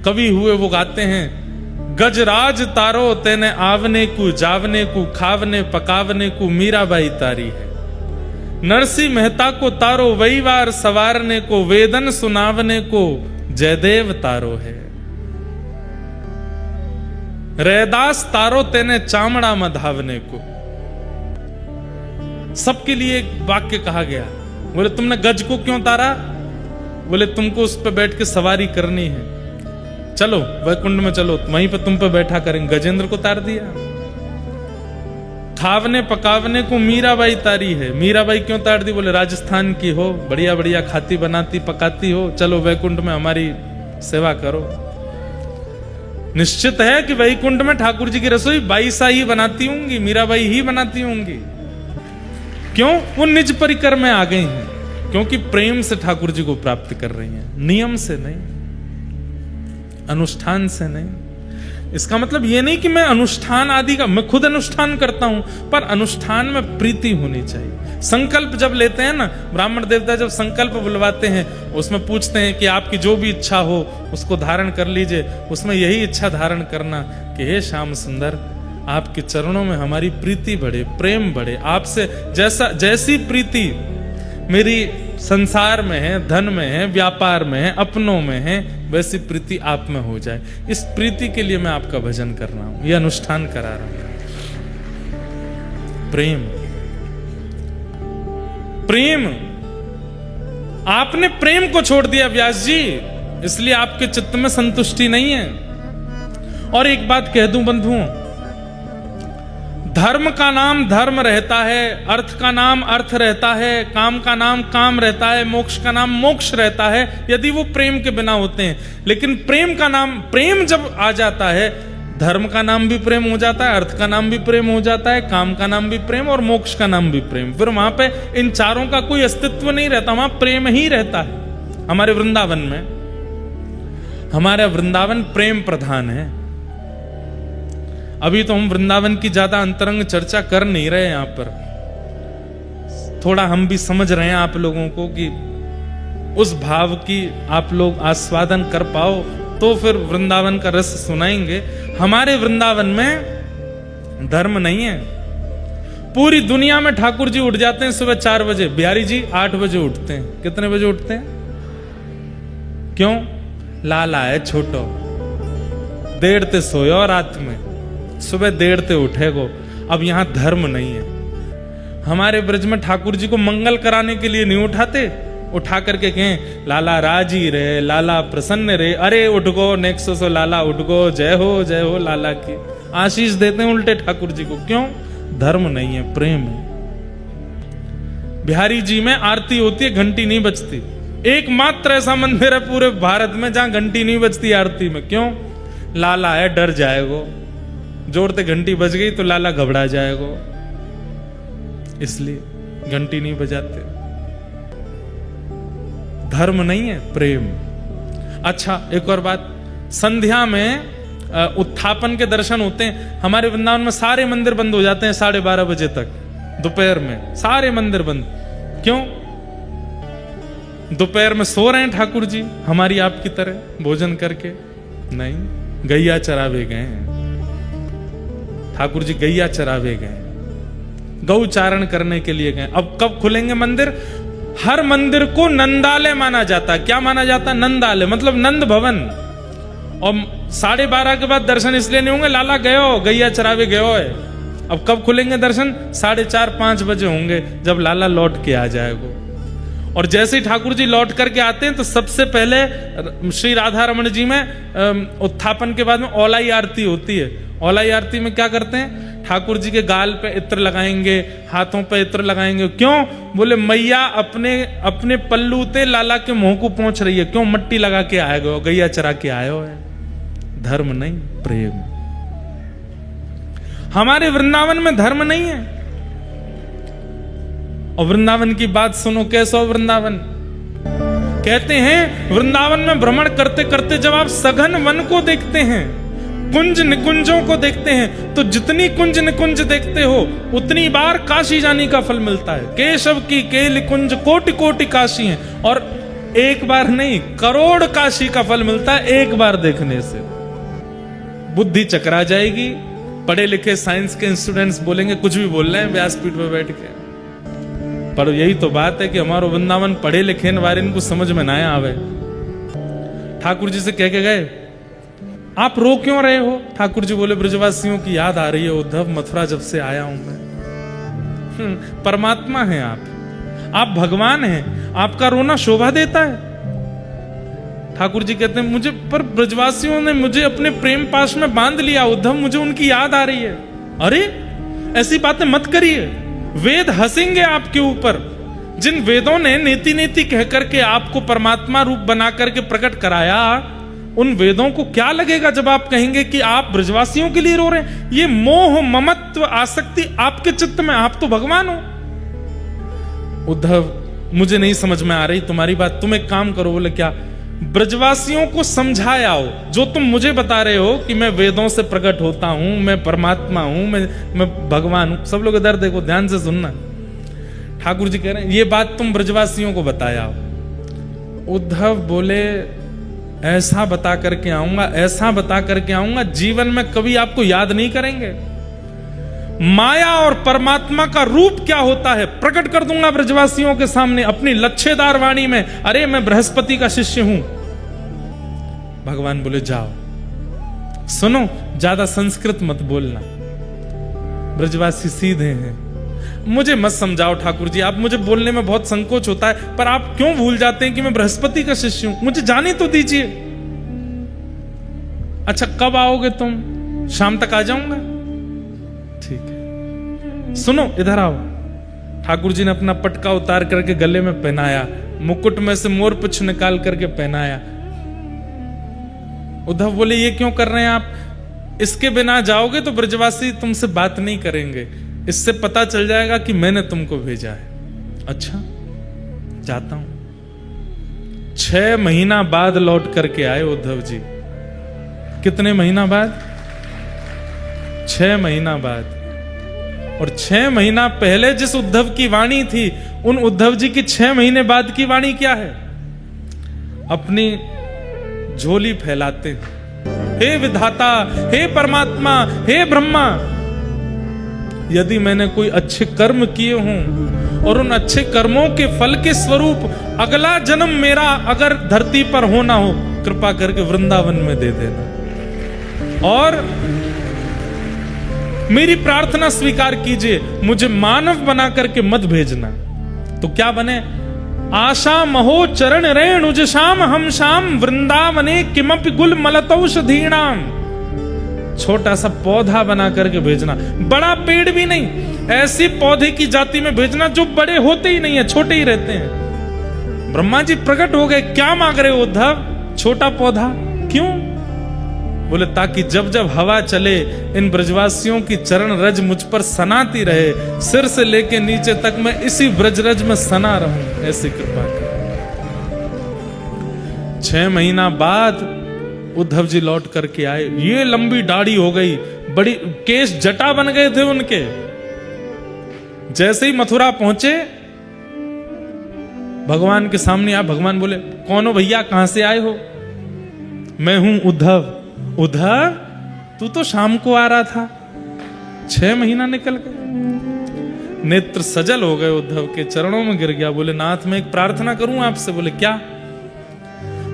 कवि हुए, वो गाते हैं, गजराज तारो तेने आवने को, जावने को, खावने पकावने को मीराबाई तारी है। नरसी मेहता को तारो वही वार सवारने को, वेदन सुनावने को जयदेव तारो है। रैदास तारो तेने चामड़ा मधावने को। सबके लिए एक वाक्य कहा गया। बोले तुमने गज को क्यों तारा? बोले तुमको उस पर बैठ के सवारी करनी है, चलो वैकुंठ में चलो, वहीं पे तुम पे बैठा करेंगे। गजेंद्र को तार दिया। खावने पकावने को मीराबाई तारी है। मीराबाई क्यों तार दी? बोले राजस्थान की हो, बढ़िया बढ़िया खाती बनाती पकाती हो, चलो वैकुंठ में हमारी सेवा करो। निश्चित है कि वैकुंठ में ठाकुर जी की रसोई बाईसा ही बनाती होंगी, मीराबाई ही बनाती होंगी। क्यों? वो निज परिकर में आ गई हैं, क्योंकि प्रेम से ठाकुर जी को प्राप्त कर रही हैं, नियम से नहीं, अनुष्ठान से नहीं। इसका मतलब ये नहीं कि मैं अनुष्ठान आदि का, मैं खुद अनुष्ठान करता हूं, पर अनुष्ठान में प्रीति होनी चाहिए। संकल्प जब लेते हैं ना, ब्राह्मण देवता जब संकल्प बुलवाते हैं, उसमें पूछते हैं कि आपकी जो भी इच्छा हो उसको धारण कर लीजिए। उसमें यही इच्छा धारण करना कि हे श्याम सुंदर, आपके चरणों में हमारी प्रीति बढ़े, प्रेम बढ़े, आपसे जैसी प्रीति मेरी संसार में है, धन में है, व्यापार में है, अपनों में है, वैसी प्रीति आप में हो जाए। इस प्रीति के लिए मैं आपका भजन कर रहा हूं, ये अनुष्ठान करा रहा हूं। प्रेम, प्रेम, आपने प्रेम को छोड़ दिया व्यास जी, इसलिए आपके चित्त में संतुष्टि नहीं है। और एक बात कह दूं बंधुओं, धर्म का नाम धर्म रहता है, अर्थ का नाम अर्थ रहता है, काम का नाम काम रहता है, मोक्ष का नाम मोक्ष रहता है, यदि वो प्रेम के बिना होते हैं। लेकिन प्रेम का नाम, प्रेम जब आ जाता है, धर्म का नाम भी प्रेम हो जाता है, अर्थ का नाम भी प्रेम हो जाता है, काम का नाम भी प्रेम और मोक्ष का नाम भी प्रेम। फिर वहां पे इन चारों का कोई अस्तित्व नहीं रहता, वहां प्रेम ही रहता है। हमारे वृंदावन में, हमारा वृंदावन प्रेम प्रधान है। अभी तो हम वृंदावन की ज्यादा अंतरंग चर्चा कर नहीं रहे यहां पर, थोड़ा हम भी समझ रहे हैं आप लोगों को कि उस भाव की आप लोग आस्वादन कर पाओ, तो फिर वृंदावन का रस सुनाएंगे। हमारे वृंदावन में धर्म नहीं है। पूरी दुनिया में ठाकुर जी उठ जाते हैं सुबह 4 बजे, बिहारी जी 8 बजे उठते हैं। कितने बजे उठते हैं? क्यों? लाला है छोटो, देर ते सोयो रात में, सुबह देर ते उठेगो। अब यहां धर्म नहीं है। हमारे ब्रज में ठाकुर जी को मंगल कराने के लिए नहीं उठाते, उठा करके कहें लाला राजी रे, लाला प्रसन्न रे, अरे उठ गो नेक्सो सो लाला उठ गो, जय हो लाला की आशीष देते हैं उल्टे ठाकुर जी को। क्यों? धर्म नहीं है, प्रेम है। बिहारी जी में आरती होती है, घंटी नहीं बजती। एकमात्र ऐसा मंदिर है पूरे भारत में जहां घंटी नहीं बजती आरती में। क्यों? लाला है, डर जाएगो, जोरते घंटी बज गई तो लाला घबरा जाएगो, इसलिए घंटी नहीं बजाते। धर्म नहीं है, प्रेम। अच्छा, एक और बात, संध्या में उत्थापन के दर्शन होते हैं। हमारे वृंदावन में सारे मंदिर बंद हो जाते हैं 12:30 बजे तक, दोपहर में सारे मंदिर बंद। क्यों? दोपहर में सो रहे हैं ठाकुर जी हमारी आपकी तरह भोजन करके? नहीं, गैया चरावे गए हैं ठाकुर जी, गैया चरावे गए, गौचारण करने के लिए गए। अब कब खुलेंगे मंदिर? हर मंदिर को नंदालय माना जाता है। क्या माना जाता है? नंदालय, मतलब नंद भवन। और 12:30 के बाद दर्शन इसलिए नहीं होंगे, लाला गयो, गैया चरावे गयो है। अब कब खुलेंगे दर्शन? 4:30-5 बजे होंगे, जब लाला लौट के आ जाएगा। और जैसे ही ठाकुर जी लौट करके आते हैं तो सबसे पहले श्री राधा रमण जी में उत्थापन के बाद में औलाई आरती होती है। औलाई आरती में क्या करते हैं? ठाकुर जी के गाल पे इत्र लगाएंगे, हाथों पे इत्र लगाएंगे। क्यों? बोले मैया अपने पल्लू ते लाला के मुंह को पहुंच रही है। क्यों? मट्टी लगा के आए गए, गैया चरा के आए हो। धर्म नहीं, प्रेम। हमारे वृंदावन में धर्म नहीं है। और वृंदावन की बात सुनो, कैसा वृंदावन। कहते हैं वृंदावन में भ्रमण करते करते जब आप सघन वन को देखते हैं, कुंज निकुंजों को देखते हैं, तो जितनी कुंज निकुंज देखते हो उतनी बार काशी जाने का फल मिलता है। केशव की केल कुंज कोटि कोटि काशी हैं, और एक बार नहीं, करोड़ काशी का फल मिलता है एक बार देखने से। बुद्धि चकरा जाएगी। पढ़े लिखे साइंस के स्टूडेंट्स बोलेंगे कुछ भी बोल रहे हैं व्यासपीठ पे बैठ के, पर यही तो बात है कि हमारा वृंदावन पढ़े लिखे वाले इनको समझ में ना आवे। ठाकुर जी से कह के गए, आप रो क्यों रहे हो? ठाकुर जी बोले, ब्रजवासियों की याद आ रही है उद्धव, मथुरा जब से आया हूं मैं। परमात्मा हैं आप भगवान हैं, आपका रोना शोभा देता है। ठाकुर जी कहते हैं मुझे, पर ब्रजवासियों ने मुझे अपने प्रेम पाश में बांध लिया उद्धव, मुझे उनकी याद आ रही है। अरे ऐसी बातें मत करिए, वेद हंसेंगे आपके ऊपर। जिन वेदों ने नेति नेति कह करके आपको परमात्मा रूप बना करके प्रकट कराया, उन वेदों को क्या लगेगा जब आप कहेंगे कि आप ब्रजवासियों के लिए रो रहे हैं। ये मोह ममत्व आसक्ति आपके चित्त में, आप तो भगवान हो। उद्धव मुझे नहीं समझ में आ रही तुम्हारी बात, तुम एक काम करो। बोले क्या? ब्रजवासियों को समझाया हो जो तुम मुझे बता रहे हो कि मैं वेदों से प्रकट होता हूं, मैं परमात्मा हूं, मैं भगवान हूं। सब लोग इधर देखो, ध्यान से सुनना। ठाकुर जी कह रहे हैं ये बात तुम ब्रजवासियों को बताया हो। उद्धव बोले ऐसा बता करके आऊंगा, ऐसा बता करके आऊंगा, जीवन में कभी आपको याद नहीं करेंगे। माया और परमात्मा का रूप क्या होता है प्रकट कर दूंगा ब्रजवासियों के सामने अपनी लच्छेदार वाणी में। अरे मैं बृहस्पति का शिष्य हूं, भगवान बोले जाओ, सुनो, ज्यादा संस्कृत मत बोलना, ब्रजवासी सीधे हैं। मुझे मत समझाओ ठाकुर जी, आप मुझे बोलने में बहुत संकोच होता है, पर आप क्यों भूल जाते हैं कि मैं बृहस्पति का शिष्य हूं, मुझे जाने तो दीजिए। अच्छा कब आओगे तुम? शाम तक आ जाऊंगा। ठीक है, सुनो इधर आओ। ठाकुर जी ने अपना पटका उतार करके गले में पहनाया, मुकुट में से मोर पुच्छ निकाल करके पहनाया। उद्धव बोले ये क्यों कर रहे हैं आप? इसके बिना जाओगे तो ब्रजवासी तुमसे बात नहीं करेंगे, इससे पता चल जाएगा कि मैंने तुमको भेजा है। अच्छा जाता हूं। 6 महीना बाद लौट करके आए उद्धव जी। कितने महीना बाद? 6 महीना बाद। और 6 महीना पहले जिस उद्धव की वाणी थी, उन उद्धव जी की 6 महीने बाद की वाणी क्या है? अपनी झोली फैलाते हैं, हे विधाता, हे परमात्मा, हे ब्रह्मा, यदि मैंने कोई अच्छे कर्म किए हों और उन अच्छे कर्मों के फल के स्वरूप अगला जन्म मेरा अगर धरती पर होना हो, कृपा करके वृंदावन में दे देना और मेरी प्रार्थना स्वीकार कीजिए, मुझे मानव बना करके मत भेजना। तो क्या बने? आशा महो चरण रेणुज श्याम हम श्याम वृंदावने किमपि गुल मलतौषधीणाम। छोटा सा पौधा बना करके भेजना, बड़ा पेड़ भी नहीं, ऐसी पौधे की जाति में भेजना जो बड़े होते ही नहीं है, छोटे ही रहते हैं। ब्रह्मा जी प्रकट हो गए, क्या मांग रहे हो उद्धव? छोटा पौधा क्यों? बोले ताकि जब जब हवा चले इन ब्रजवासियों की चरण रज मुझ पर सनाती रहे, सिर से लेके नीचे तक मैं इसी ब्रजरज में सना रहूं, ऐसी कृपा कर। 6 महीना बाद उद्धव जी लौट करके आए। ये लंबी दाढ़ी हो गई, बड़ी केश जटा बन गए थे उनके। जैसे ही मथुरा पहुंचे, भगवान के सामने आ, भगवान बोले कौन हो भैया, कहां से आए हो? मैं हूं उद्धव। उद्धव तू तो शाम को आ रहा था, 6 महीना निकल गए। नेत्र सजल हो गए, उद्धव के चरणों में गिर गया। बोले नाथ मैं एक प्रार्थना करूं आपसे। बोले क्या?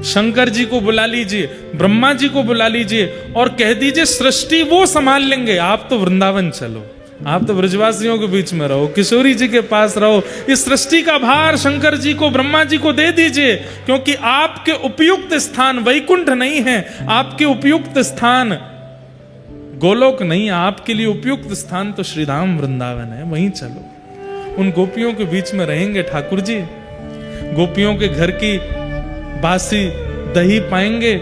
शंकर जी को बुला लीजिए, ब्रह्मा जी को बुला लीजिए और कह दीजिए सृष्टि वो संभाल लेंगे, आप तो वृंदावन चलो, आप तो ब्रजवासियों के बीच में रहो, किशोरी जी के पास रहो। इस सृष्टि का भार शंकर जी को, ब्रह्मा जी को दे दीजिए, क्योंकि आपके उपयुक्त स्थान वैकुंठ नहीं है, आपके उपयुक्त स्थान गोलोक नहीं है, आपके लिए उपयुक्त स्थान तो श्रीधाम वृंदावन है, वहीं चलो। उन गोपियों के बीच में रहेंगे ठाकुर जी, गोपियों के घर की बासी दही पाएंगे,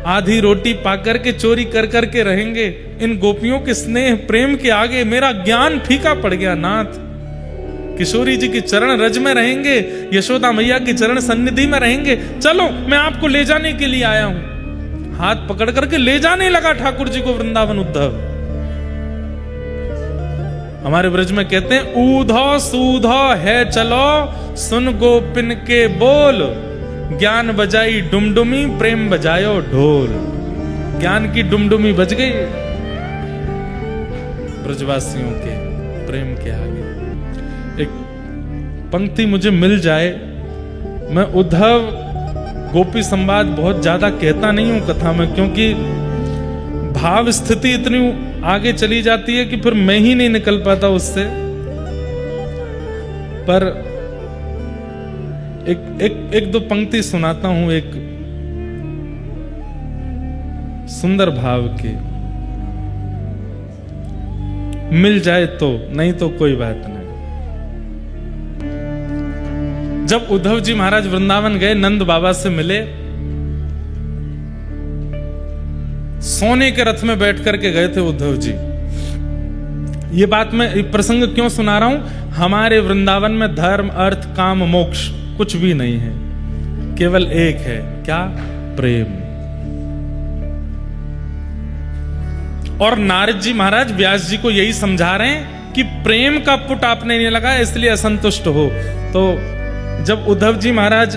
आधी रोटी पाकर के चोरी कर करके रहेंगे। इन गोपियों के स्नेह प्रेम के आगे मेरा ज्ञान फीका पड़ गया नाथ। किशोरी जी की चरण रज में रहेंगे, यशोदा मैया की चरण सन्निधि में रहेंगे। चलो मैं आपको ले जाने के लिए आया हूं। हाथ पकड़ करके ले जाने लगा ठाकुर जी को वृंदावन उद्धव। हमारे ब्रज में कहते हैं ऊधो सूधो है चलो, सुन गोपिन के बोल, ज्ञान बजाई डुमडुमी प्रेम बजायो ढोल। ज्ञान की डुमडुमी बज गई ब्रजवासियों के प्रेम के आगे। एक पंक्ति मुझे मिल जाए, मैं उद्धव गोपी संवाद बहुत ज्यादा कहता नहीं हूं कथा में, क्योंकि भाव स्थिति इतनी आगे चली जाती है कि फिर मैं ही नहीं निकल पाता उससे। पर एक दो पंक्ति सुनाता हूं, एक सुंदर भाव की। मिल जाए तो, नहीं तो कोई बात नहीं। जब उद्धव जी महाराज वृंदावन गए, नंद बाबा से मिले, सोने के रथ में बैठ करके गए थे उद्धव जी। ये बात मैं प्रसंग क्यों सुना रहा हूं? हमारे वृंदावन में धर्म अर्थ काम मोक्ष कुछ भी नहीं है, केवल एक है, क्या? प्रेम। और नारद जी महाराज व्यास जी को यही समझा रहे हैं कि प्रेम का पुट आपने नहीं लगाया इसलिए असंतुष्ट हो। तो जब उद्धव जी महाराज